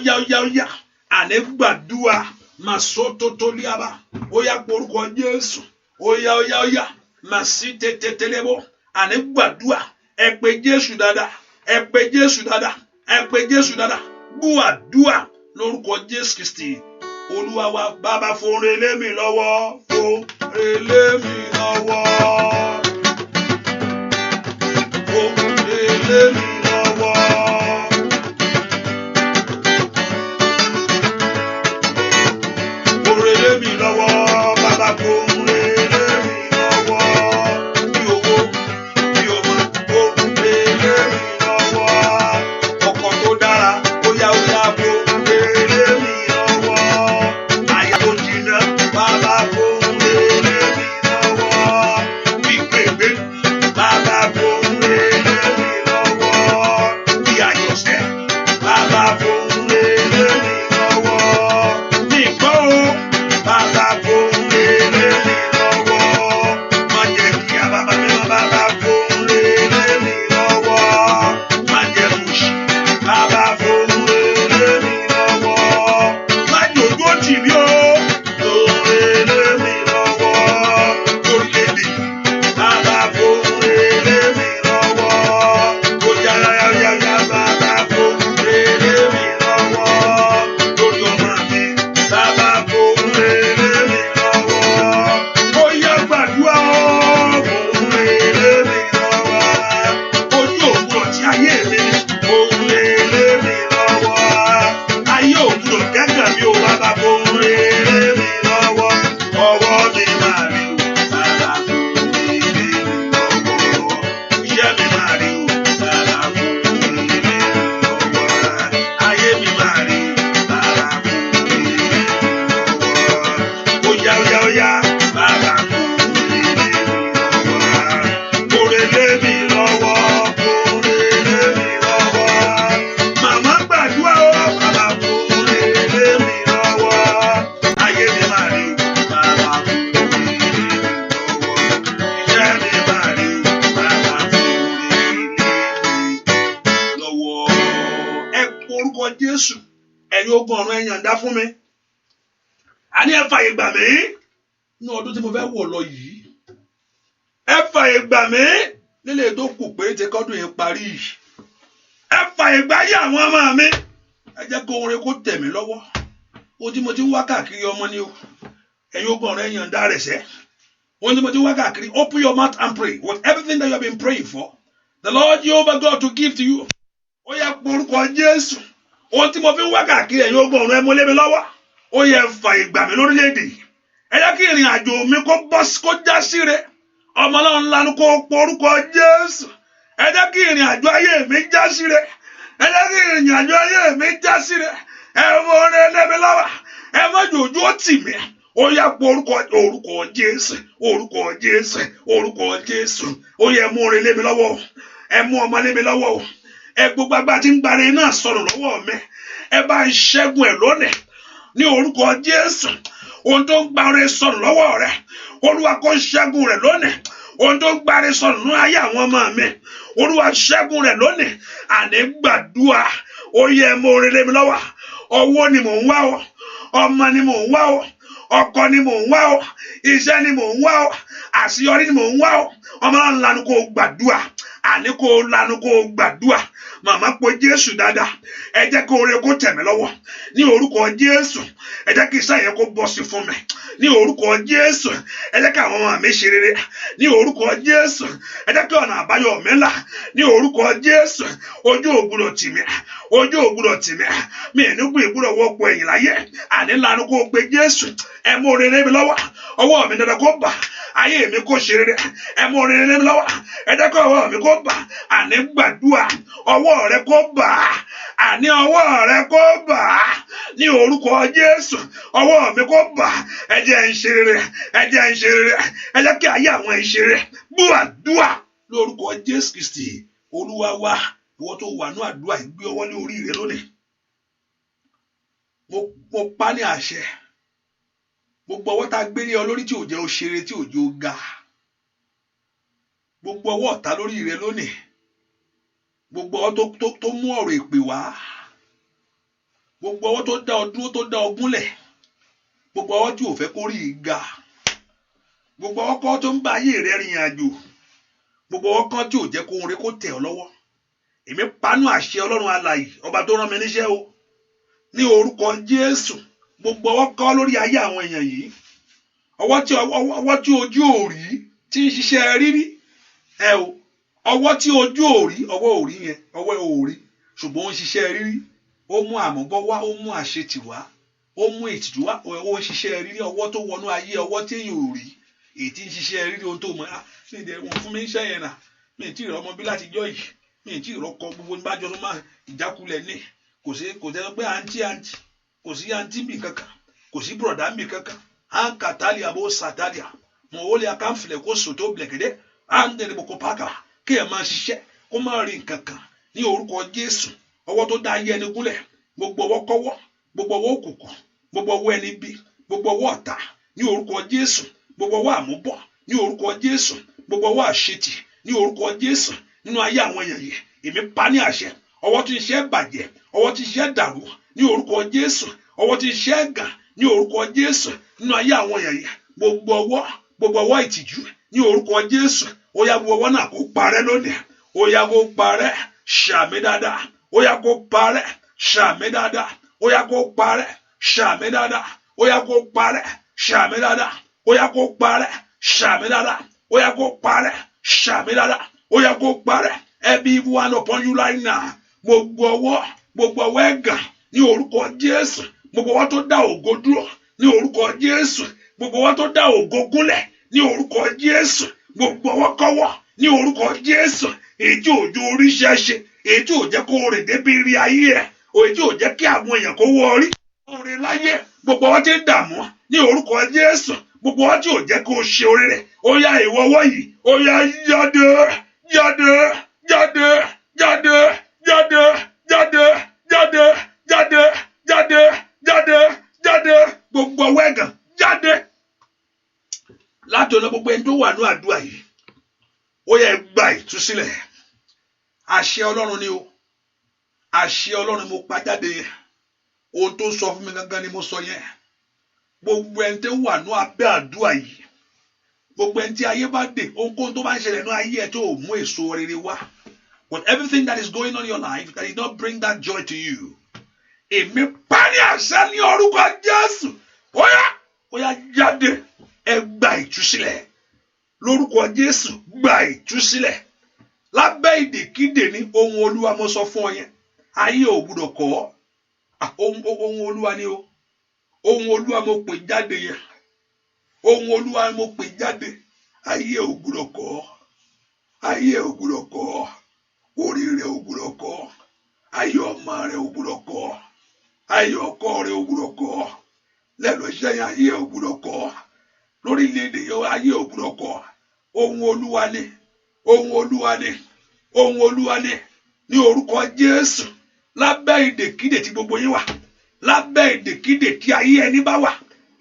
Àní gbàdúrà. Masototoliaba. Ó yá porúkọ Jésù. Ó yá. Masitetetelebo. Àní gbàdúrà. Ẹ pe Jésù dáadáa. Ẹ pe Jésù dáadáa. Ẹ pe Jésù dáadáa. Gbàdúrà lórúkọ Jésù Kristi. Olúwa wa, Bàbá fòrè lé mi lọ́wọ́. Fòrè lé mi lọ́wọ́. Fòrè lé mi lọ́wọ́. Fòrè lé mi lọ́wọ́. Bàbá fòrè lé mi lọ́wọ́. Bí owó, bí ọmọ, fòrè lé mi lọ́wọ́. Ọkọ tó dára, ó yá fòrè lé mi lọ́wọ́. Àyà tó jìnnà, bàbá fòrè lé mi lọ́wọ́. Bí gbègbè, bàbá fòrè lé mi lọ́wọ́. Bí àyọ̀sẹ̀, bàbá fòrè lé mi lọ́wọ́. Bí ìgbọ́ o, bàbá fòrè lé mi lọ́wọ́. Má jẹ́ kí bàbá mi lọ, bàbá fòrè lé mi lọ́wọ́. Má jẹ́ kùsì, bàbá fòrè lé mi lọ́wọ́. Má jòjú òtì mi o, fòrè lé mi lọ́wọ́. Orílẹ̀-èdè, bàbá fòrè lé mi lọ́wọ́. Ó yá, bàbá fòrè lé mi lọ́wọ́. Lórí ọmọ mi, bàbá fòrè lé mi lọ́wọ́. Ó yá gbàdúrà o, fòrè lé mi lọ́wọ́. Ojú òwúrọ̀ tí ayé mi, fòrè lé mi lọ́wọ́. Ayé òwúrọ̀ gẹ́gẹ́ mi ò, bàbá fòrè lé mi lọ́wọ́. Ọwọ́ mi máa rí o, bàbá fòrè lé mi lọ́wọ́. Iṣẹ́ mi máa rí o, bàbá fòrè lé mi lọ́wọ́. Ayé mi máa rí o, bàbá fòrè lé mi lọ́wọ́. Ó yá, bàbá fòrè lé mi lọ́wọ́. Fòrè lé mi lọ́wọ́, fòrè lé mi lọ́wọ́. Màmá gbàdúrà o, bàbá fòrè lé mi lọ́wọ́. Ayé mi máa rí o, bàbá fòrè lé mi lọ́wọ́. Iṣẹ́ mi máa rí o, bàbá fòrè lé mi lọ́wọ́. Ẹ porúkọ Jésù. Ẹ̀yin ogun ọ̀run, ẹ yànda fún mi. Àní ẹ fàyè gbà mí ní ọdún tí mo fẹ́ wọ̀ lọ yìí. Ẹ fàyè gbà mí nílé tó kù pé tí kọ́dún yẹn parí yìí. Ẹ fàyè gbà yé àwọn ọmọ mi. Ẹ jẹ́ kó orin kó tẹ̀ mí lọ́wọ́. Ohun tí mo ti ń wá káàkiri ọmọ ni o. Ẹ̀yin ogun ọ̀run, ẹ yànda rẹ̀ sẹ́. Ohun tí mo ti ń wá káàkiri, open your mouth and pray with everything that you have been praying for. The Lord Jehovah God to give to you. Ó yá porúkọ Jésù. Ohun tí mo fi ń wá káàkiri, ẹ̀yin ogun ọ̀run, ẹ mú lé mi lọ́wọ́. Ó yẹ fàyè gbà mí lórílẹ̀-èdè. Ẹ jẹ́ kí ìrìn àjò mi kó já síre. Ọmọ Ọlọ́run lanu kó porúkọ Jésù. Ẹ jẹ́ kí ìrìn àjò ayé mi já síre. Ẹ jẹ́ kí ìrìn àjò ayé mi já síre. Ẹ mú orin lé mi lọ́wọ́. Ẹ má jòjú ó tì mí. Ó yá orúkọ Jésù. Orúkọ Jésù. Orúkọ Jésù. Ó yẹ mú orin lé mi lọ́wọ́. Ẹ mú ọmọ lé mi lọ́wọ́. Ẹ gbogbo agbára tí ń gbára náà sọ̀rọ̀ lọ́wọ́ mi. Ẹ bá ń ṣẹ́gun ẹ̀ lónìí. Ní orúkọ Jésù. Ohun tó ń gba ọrẹ sọ̀rọ̀ lọ́wọ́ rẹ̀. Olúwa kó ṣẹ́gun rẹ̀ lónìí. ohun tó ń gbáre sọnù nínú ayé àwọn ọmọ mi Olúwa ṣẹ́gun rẹ̀ lónìí àní gbàdúrà ó yẹ mo rere mi lọ́wọ́ owó ni mò ń wá o ọmọ ni mò ń wá o ọkọ ni mò ń wá o iṣẹ́ ni mò ń wá o àṣeyọrí ni mò ń wá o ọmọ náà lanu kó gbàdúrà àní kó lanu kó gbàdúrà màmá po Jésù dáadáa ẹ jẹ́ kí oore kó tẹ̀ mí lọ́wọ́ ní orúkọ Jésù ẹ jẹ́ kí iṣẹ́ yẹn kó bọ́ sí fún mi ní orúkọ Jésù ẹ jẹ́ kí àwọn ọmọ mi ṣe rere ní orúkọ Jésù ẹ jẹ́ kí ọ̀nà àbáyọ mi là ní orúkọ Jésù ojú ò gbọdọ̀ tì mí ojú ò gbọdọ̀ tì mí mi ì nígbà ìgbọdọ̀ wọ́pọ̀ ẹ̀yìn láyé àní lanu kó pe Jésù ẹ mú rere mi lọ́wọ́ ọwọ́ mi dandan kó bà ayé mi kó ṣe rere ẹ mú rere mi lọ́wọ́ ẹ jẹ́ kí ọwọ́ mi kó bà àní gbàdúrà ọwọ́ rẹ kó bà àní ọwọ́ rẹ kó bà ní orúkọ Jésù ọwọ́ mi kó bà ẹ jẹ́ ń ṣe rere ẹ jẹ́ ń ṣe rere ẹ jẹ́ kí ayé àwọn ẹ̀ ṣe rere gbàdúrà lórúkọ Jésù Kristi Olúwa wa ìwọ tó wà ní àdúrà ìgbé ọwọ́ ní orí rẹ lónìí mo pa ní àṣẹ gbogbo ọwọ́ tá a gbé ní ọ lórí tí ò jẹ́ ó ṣeré tí ò jẹ́ ó ga gbogbo ọwọ́ ọ̀tá lórí rẹ lónìí gbogbo ọwọ́ tó mú ọ̀rọ̀ èpè wá gbogbo ọwọ́ tó dá ọ dúró tó dá ọ gúnlẹ̀ gbogbo ọwọ́ tí ò fẹ́ kó rí i ga gbogbo ọwọ́ kan tó ń bá ayé rẹ rìn àjò gbogbo ọwọ́ kan tí ò jẹ́ kó oore kó tẹ̀ ọ́ lọ́wọ́ èmi panu àṣẹ Ọlọ́run alààyè ọba tó rán mi níṣẹ́ o ní orúkọ Jésù gbogbo ọwọ́ kan lórí ayé àwọn èèyàn yìí ọwọ́ tí ojú ò rí tí ń ṣiṣẹ́ rírí ẹ o ọwọ́ tí ojú ò rí ọwọ́ ò rí yẹn ọwọ́ ò rí ṣùgbọ́n ó ń ṣiṣẹ́ rírí ó mú àmúbọ́ wá ó mú àṣetì wá ó mú ìtìjú wá ó ń ṣiṣẹ́ rírí ọwọ́ tó wọnú ayé ọwọ́ tí èèyàn ò rí èyí tí ń ṣiṣẹ́ rírí ohun tó mọ̀ mi ì dẹ̀ wọ́n fún mi ń ṣẹ́ yẹn nà mi ì tí ì rọ́ ọmọ bí láti jọ́ yìí mi ì tí ì rọ́kọ gbogbo níbàjọ́ tó máa ìjákulẹ̀ ní kò sí pé àǹtí kò sí àǹtí mi kankan kò sí bùrọ̀dá mi kankan àǹkà tálíà bó sàtálíà mọ̀ ó lè akáǹfilẹ̀ kó sòtó blẹ̀kẹ́dẹ́ àǹdẹ̀rẹ̀ bò kó pákà kí ẹ̀ máa ṣiṣẹ́ kó má rí nǹkan kan ní orúkọ Jésù ọwọ́ tó dá ayé ẹni gúnlẹ̀ gbogbo ọwọ́ kọ́wọ́ gbogbo ọwọ́ òkùnkùn gbogbo ọwọ́ ẹni bí gbogbo ọwọ́ ọ̀tá ní orúkọ Jésù gbogbo ọwọ́ àmúbọ̀ ní orúkọ Jésù gbogbo ọwọ́ àṣetì ní orúkọ Jésù nínú ayé àwọn èèyàn yìí èmi pa ní àṣẹ ọwọ́ tí iṣẹ́ bàjẹ́ ọwọ́ tí iṣẹ́ dàrú ní orúkọ Jésù ọwọ́ tí iṣẹ́ gàn ní orúkọ Jésù nínú ayé àwọn èèyàn yìí gbogbo ọwọ́ ìtìjú ní orúkọ Jésù ó yá gbogbo ọwọ́ náà kó parẹ́ lónìí ó yá kó parẹ́ ṣàmì dáadáa ó yá kó parẹ́ ṣàmì dáadáa ó yá kó parẹ́ ṣàmì dáadáa ó yá kó parẹ́ ṣàmì dáadáa ó yá kó parẹ́ ṣàmì dáadáa ó yá kó parẹ́ ṣàmì dáadáa ó yá kó parẹ́ every one upon you right now gbogbo ọwọ́ ẹ̀gàn ní orúkọ Jésù gbogbo ọwọ́ tó dá ògo dúró ní orúkọ Jésù gbogbo ọwọ́ tó dá ògo gúnlẹ̀ ní orúkọ Jésù gbogbo ọwọ́ kọ́wọ́ ní orúkọ Jésù èyí tí òjò oríṣẹ́ ṣe èyí tí ò jẹ́ kó rìn débi rí ayé ẹ̀ èyí tí ò jẹ́ kí àwọn èèyàn kó wọ orí orin láyé gbogbo ọwọ́ tí ń dààmú ní orúkọ Jésù gbogbo ọwọ́ tí ò jẹ́ kó ṣe orí rẹ̀ ó yá ìwọ ọwọ́ yìí ó yá jáde jáde jáde jáde jáde jáde jáde jáde jáde jáde jáde gbogbo ọwọ́ ẹ̀gàn jáde láti ọ̀nà gbogbo ẹni tó wà ní àdúrà yìí ó yẹ gba ìtúsílẹ̀ àṣẹ Ọlọ́run ni o àṣẹ Ọlọ́run mo pa jáde yẹn ohun tó sọ fún mi gangan ni mo sọ yẹn gbogbo ẹni tó wà ní abẹ́ àdúrà yìí gbogbo ẹni tí ayé bá dè ohunkóhun tó bá ń ṣẹlẹ̀ ní ayé ẹ̀ tó mú èso rere wá with everything that is going on in your life that did not bring that joy to you èmi parí àṣẹ ní orúkọ Jésù ó yá jáde ẹ gba ìtúsílẹ̀ lórúkọ Jésù gba ìtúsílẹ̀ lábẹ́ ìdèkídè ní ohun Olúwa mo sọ fún ọ yẹn ayé ò gbúdọ̀ kọ́ ohun Olúwa ni o ohun Olúwa mo pè jáde yẹn ohun Olúwa mo pè jáde ayé ò gbúdọ̀ kọ́ ayé ò gbúdọ̀ kọ́ oríire ò gbúdọ̀ kọ́ ayé ọmọ rẹ ò gbúdọ̀ kọ́ ayé ọkọ rẹ ò gbúdọ̀ kọ́ lẹ́nu iṣẹ́ yẹn ayé ò gbúdọ̀ kọ́ lórílẹ̀-èdè yẹn ayé ò gbúdọ̀ kọ́ ohun Olúwa ni ohun Olúwa ni ohun Olúwa ni ní orúkọ Jésù lábẹ́ ìdèkídè tí gbogbo yín wà lábẹ́ ìdèkídè tí ayé ẹni bá wà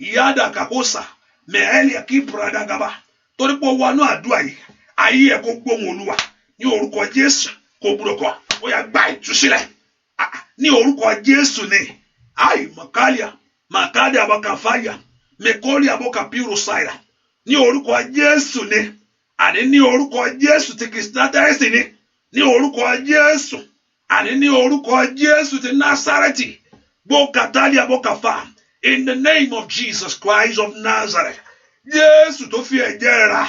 ìyá àdàkàkóṣà mẹ́ẹ̀ẹ́lì kí bùrọ̀dàgàbà torí pé ó wọnú àdúrà yìí ayé ẹ kó gbóhùn Olúwa ní orúkọ Jésù kó gbúdọ̀ kọ́ ó yá gba ìtúsílẹ̀ ní orúkọ Jésù ni ai makalia abakafaya mekoli abokapiru saira ní orúkọ Jésù ni àní ní orúkọ Jésù ti Kristiánítì ni ní orúkọ Jésù àní ní orúkọ Jésù ti Násárẹ́tì bokatalia bokafa in the name of Jesus Christ of Nazareth. Jésù tó fi ẹ̀jẹ̀ rà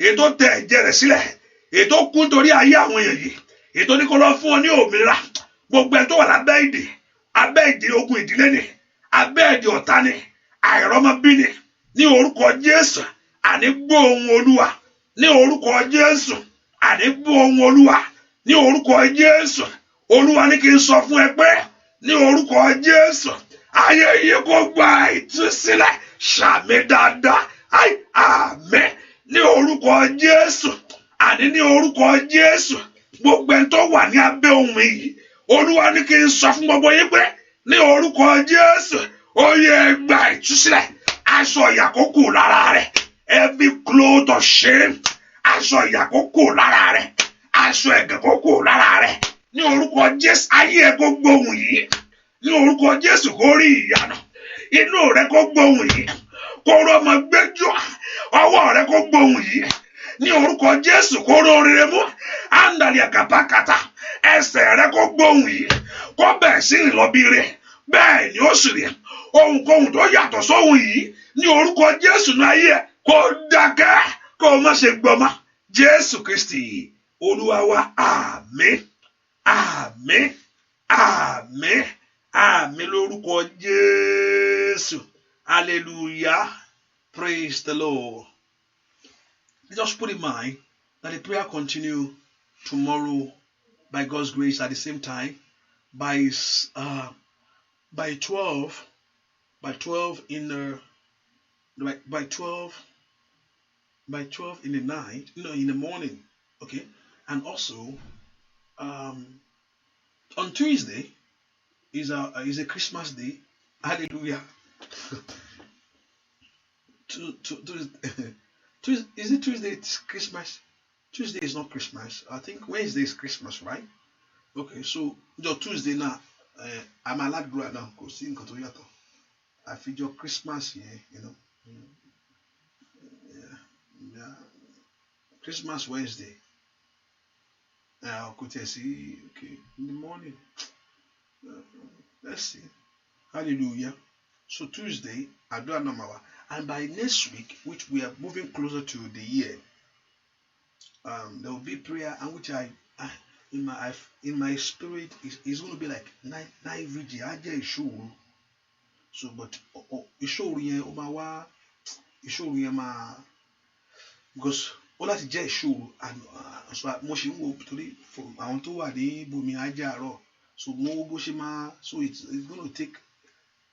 ètò tẹ ẹ̀jẹ̀ rẹ̀ sílẹ̀ ètò kú nítorí ayé àwọn èèyàn yìí ètò ní kó lọ fún ọ ní òmìnira gbogbo ẹ̀ tó wà lábẹ́ ìdè ogun ìdílé ni abẹ́ ìdè ọ̀tá ni àìrọ́mọbí ni ní orúkọ Jésù àní gbọ́ ohùn Olúwa ní orúkọ Jésù àní gbọ́ ohùn Olúwa ní orúkọ Jésù. Olúwa ní kí n sọ fún ẹ pé ní orúkọ Jésù ayé yìí kó gba ìtúsílẹ̀ ṣàmì dáadáa àmín ní orúkọ Jésù àní ní orúkọ Jésù gbogbo ẹni tó wà ní abẹ́ ohùn mi yìí Olúwa ní kí n sọ fún gbogbo yín pé ní orúkọ Jésù ó yẹ gba ìtúsílẹ̀ aṣọ ìyàkókò lára rẹ̀ every cloth of shame aṣọ ìyàkókò lára rẹ̀ aṣọ ẹ̀gànkókò lára rẹ̀ ní orúkọ Jésù ayé ẹ kó gbóhùn yìí ní orúkọ Jésù kó rí ìyanu inú rẹ kó gbóhùn yìí kó rọmọ gbẹjọ ọwọ́ rẹ kó gbóhùn yìí ní orúkọ Jésù kó rọrẹ mú ándàlì àkàpàkàtà ẹsẹ̀ rẹ kó gbóhùn yìí kó bẹ̀rẹ̀ sí ìlọbìrẹ bẹ́ẹ̀ ni ó sì rí ohunkóhun tó yàtọ̀ sóhun yìí ní orúkọ Jésù ní ayé kó dákẹ́ kó má ṣe gbọmọ Jésù Kristi Olúwa wa àmín àmín àmín àmín lórúkọ Jésù hallelujah praise the Lord. Just put in mind that the prayer continue tomorrow by God's grace at the same time by 12 in the night, in the morning, okay. And also on Tuesday is a Christmas day. Hallelujah. Is it Tuesday? It's Christmas. Tuesday is not Christmas. I think Wednesday is Christmas, right? Okay, so Tuesday now, I'm a lad right now. Go see I feel Christmas here, yeah. Christmas Wednesday. I could see, okay, in the morning. Let's see. Hallelujah. So Tuesday, I do a number. And by next week, which we are moving closer to the year, there will be prayer, and which I in my spirit is going to be like night vigil. I just show. So, but show you ma because all that is show and so motion will from I want to wadi bumi ajaro. So mo bo se ma so it's going to take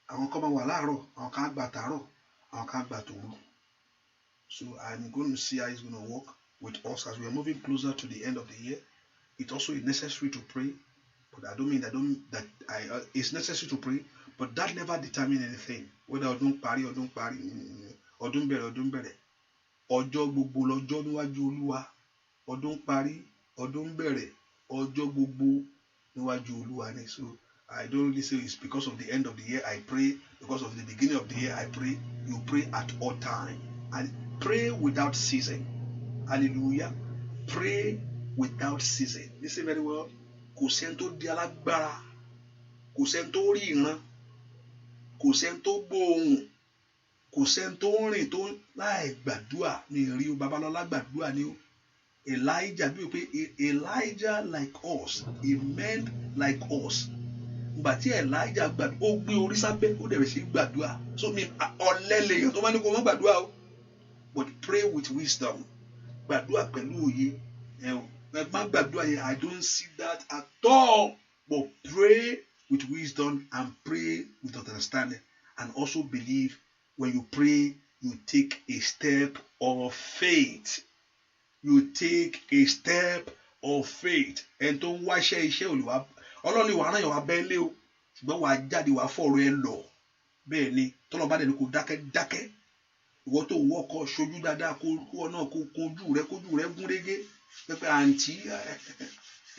àwọn kan máa wà láàárọ̀ àwọn kan gbà tàárọ̀ àwọn kan gbà tòru. So I'm going to see how it's going to work with us as we are moving closer to the end of the year. It also is necessary to pray, but I don't mean it's necessary to pray, but that never determines anything. Whether ọdún parí ọdún bẹ̀rẹ̀ ọjọ́ gbogbo lọ́jọ́ níwájú Olúwa ọdún parí ọdún bẹ̀rẹ̀ ọjọ́ gbogbo níwájú Olúwa ni. So I don't really say it's because of the end of the year I pray, because of the beginning of the year I pray. You pray at all time and pray without ceasing. Hallelujah. Pray without ceasing. Listen very well. Kò sẹ́ni tó di alágbára, kò sẹ́ni tó rí ìran, kò sẹ́ni tó gbóhùn, kò sẹ́ni tó rìn tó láì gbàdúrà ní ìrí o. Babalọ́lá gbàdúrà ni o. Elijah bí o pé Elijah like us, a man like us. But here Elijah gbàdúrà ó gbé orí sábẹ́ ó dẹ̀ bẹ̀ sí gbàdúrà. So mi ọ̀lẹ́lẹ̀ tó máa ní kó má gbàdúrà o. But pray with wisdom. Gbàdúrà pẹ̀lú òye. I don't see that at all. But pray with wisdom and pray with understanding. And also believe when you pray, you take a step of faith. You take a step of faith. And tó ń wáṣẹ́ iṣẹ́ Olúwa. Ọlọ́run wà rán yàn wá bẹ́ẹ̀ lé o. Ṣùgbọ́n wà á jáde wà á fọ̀rọ̀ ẹ lọ. Bẹ́ẹ̀ ni tọ́lọ́ bá dẹ̀ ní kó dákẹ́. ìwọ tó wọkọ̀ ṣojú dáadáa kó náà kó kojú rẹ gún régé pẹpẹ àǹtí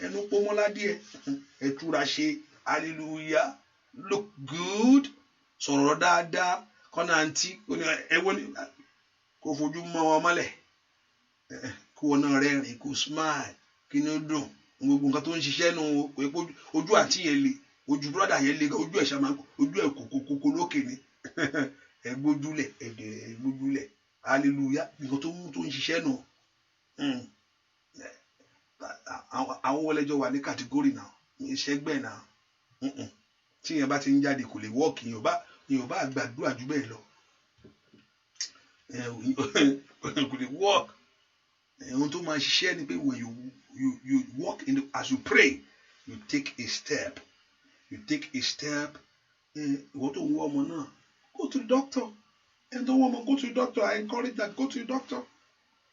ẹnu pọmọlá díẹ̀ ẹ túra ṣe hallelujah look good sọ̀rọ̀ dáadáa kọ́nà àǹtí ẹwọ́n ní kó fojú mọ́ wọn mọ́lẹ̀ kó wọn náà rẹ́rìn kó smile kí ni ó dùn gbogbo nǹkan tó ń ṣiṣẹ́ nù ojú àti yẹn le ojú brọ́dà yẹn le ojú ẹ̀ ṣàmà ojú ẹ̀ kòkòkò lókè ni ẹ gbójúlẹ̀ ẹ̀dẹ̀ ẹ gbójúlẹ̀ hallelujah nǹkan tó ń ṣiṣẹ́ nù àwọn wọlẹ́jọ́ wà ní kàtígórì náà ìṣẹ́gbẹ́ náà tí yẹn bá ti ń jáde kò lè wọ́ọ̀kì yẹn ò bá gbàdúrà jù bẹ́ẹ̀ lọ kò lè wọ́ọ̀kì ohun tó máa ṣiṣẹ́ ni pé when you walk in as you pray you take a step ìwọ tó ń wọ ọmọ náà go to the doctor ẹni tó ń wọ ọmọ go to the doctor I encourage that go to the doctor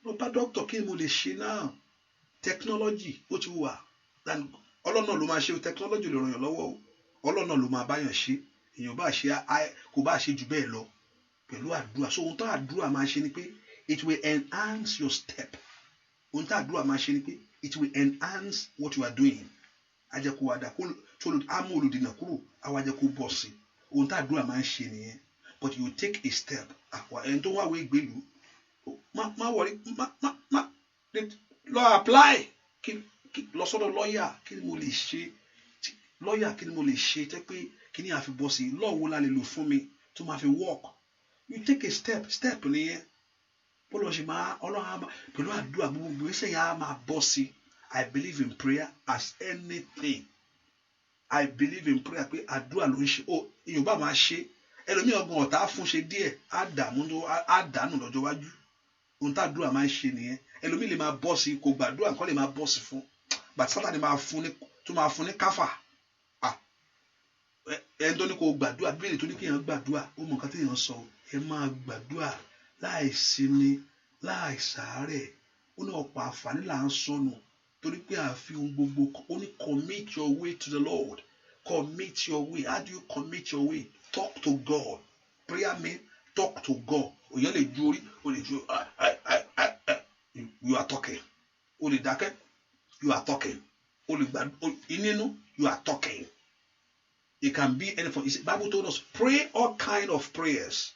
lọ bá doctor kí ni mo lè ṣe náà technology ó ti wà ọlọ́nà ló máa ṣe technology lè ràn yàn lọ́wọ́ ọlọ́nà ló máa báyàn ṣe èèyàn bá ṣe kò bá ṣe jù bẹ́ẹ̀ lọ pẹ̀lú àdúrà so ohun tó àdúrà máa ṣe ni pé it will enhance your step ohun tó àdúrà máa ṣe ni pé it will enhance what you are doing ajẹ́ kó wá dà kó amú olùdènà kúrò àwọn ajẹ́ kó bọ̀ sí ohun tó àdúrà máa ń ṣe nìyẹn but you take a step ẹni tó wáwé ìgbèlú má wọrí má lọ apply lọ sọ́dọ̀ lọ́ọ̀yà kí ni mo lè ṣe lọ́ọ̀yà kí ni mo lè ṣe tẹ́ pé kí ni àfi bọ́ sí lọ́ọ̀ wo la lè lò fún mi tó máa fi work you take a step nìyẹn bọ́lá ṣe máa ọlọ́run pẹ̀lú àdúrà gbogbo ìṣe yẹn á máa bọ́ sí I believe in prayer as anything I believe in prayer pé àdúrà ló ń ṣe èèyàn bá máa ṣe ẹlòmíì ọgbọ̀n ọ̀tá fún ṣe díẹ̀ á dànù lọ́jọ́ wájú ohun tá àdúrà máa ń ṣe nìyẹn ẹlòmíì lè máa bọ́ sí kò gbàdúrà nǹkan lè máa bọ́ sí fún bàtí Sátánì tó máa fún ní káfà ẹni tó ní kò gbàdúrà bíbélì tó ní kéèyàn gbàdúrà ó mọ nǹkan téèyàn sọ ẹ máa gbàdúrà láì sinmi láì sàárẹ̀ ó ní ọ̀pọ̀ àǹfààní là ń sọnù torí pé àfi ohun gbogbo ó ní commit your way to the Lord commit your way how do you commit your way talk to God prayer mean talk to God òyìn lè ju orí o lè ju you are talking o lè dákẹ́ you are talking o lè gbà inú you are talking it can be anything. The Bible told us pray all kind of prayers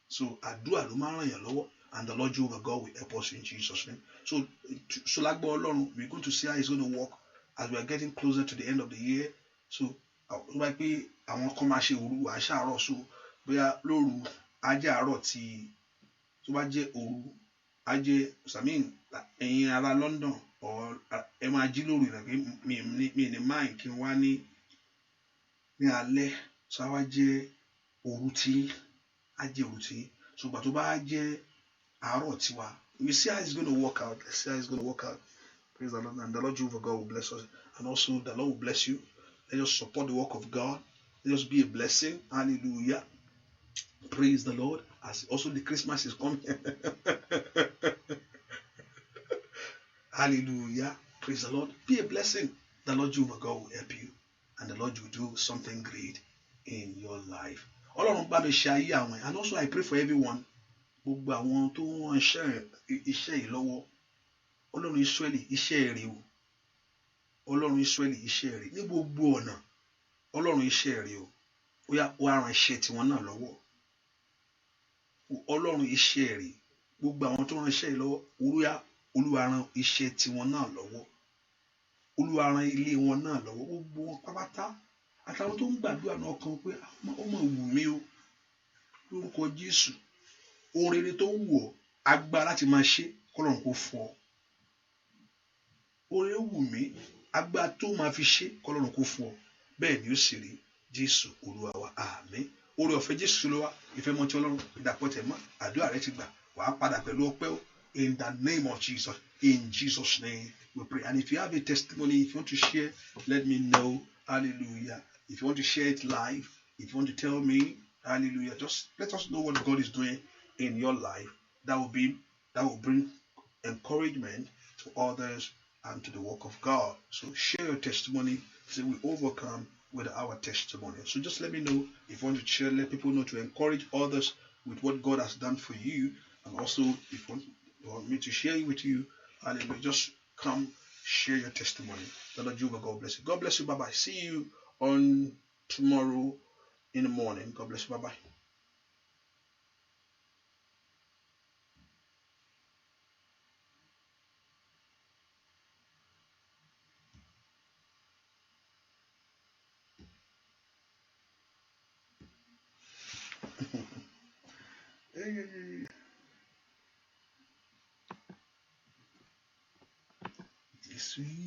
so àdúrà ló máa ń ràn yàn lọ́wọ́ and the Lord Jehovah God will help us in Jesus' name so lágbó Ọlọ́run we're going to see how it's going to work as we are getting closer to the end of the year so ó bá pé àwọn kan máa ṣe òru àṣàárọ̀ so bóyá lóru ajé àárọ̀ tí tó bá jẹ́ òru ajé samin ẹ̀yin ará London ẹ máa jí lóru rẹ̀ pé mi ní máì kí n wá ní alẹ́ so á wá jẹ́ òru tí ajé òru tí so gbà tó bá jẹ́ àárọ̀ tiwa we see how it's going to work out let's see how it's going to work out praise the Lord and the Lord Jehovah God will bless us and also the Lord will bless you. Let us support the work of God. Let us be a blessing. Hallelujah. Praise the Lord. As also the Christmas is coming. Hallelujah. Praise the Lord. Be a blessing. The Lord Jehovah God will help you. And the Lord will do something great in your life. Ọlọ́run bá mi ṣe ayé àwọn and also I pray for everyone. Gbogbo àwọn tó ń iṣẹ́ yìí lọ́wọ́. Ọlọ́run Ísírẹ́lì iṣẹ́ rẹ̀ o. Ọlọ́run Ísírẹ́lì iṣẹ́ rẹ̀ ní gbogbo ọ̀nà Ọlọ́run iṣẹ́ rẹ̀ o ó yá ó ran iṣẹ́ tiwọn náà lọ́wọ́ Ọlọ́run iṣẹ́ rẹ̀ gbogbo àwọn tó ran iṣẹ́ yìí lọ́wọ́ Olúwa ran iṣẹ́ tiwọn náà lọ́wọ́ Olúwa ran ilé wọn náà lọ́wọ́ gbogbo wọn pátápátá àtàwọn tó ń gbàdúrà náà kan pé ó máa wù mí o lórúkọ Jésù ohun rere tó wù ọ́ agbára láti máa ṣe kọ́lọ́run kó fún ọ ohun rere wù mí agbára tó máa fi ṣe kọ́lọ́run kó fún ọ bẹ́ẹ̀ ni ó sì rí Jésù Olúwa wa àmín oore ọ̀fẹ́ Jésù ló wá ìfẹ́ mọ́ ti Ọlọ́run ìdàpọ̀ tẹ̀ mọ́ àdúrà rẹ ti gbà wàá padà pẹ̀lú ọpẹ́ o in the name of Jesus in Jesus' name we pray and if you have a testimony if you want to share let me know hallelujah if you want to share it live if you want to tell me hallelujah just let us know what God is doing in your life that will bring encouragement to others and to the work of God. So share your testimony. Say we overcome with our testimony. So just let me know if you want to share, let people know, to encourage others with what God has done for you. And also, if you want me to share it with you, hallelujah, just come share your testimony. Lord Jehovah, God bless you. God bless you. Bye bye. See you on tomorrow in the morning. God bless you. Bye bye. Sweet.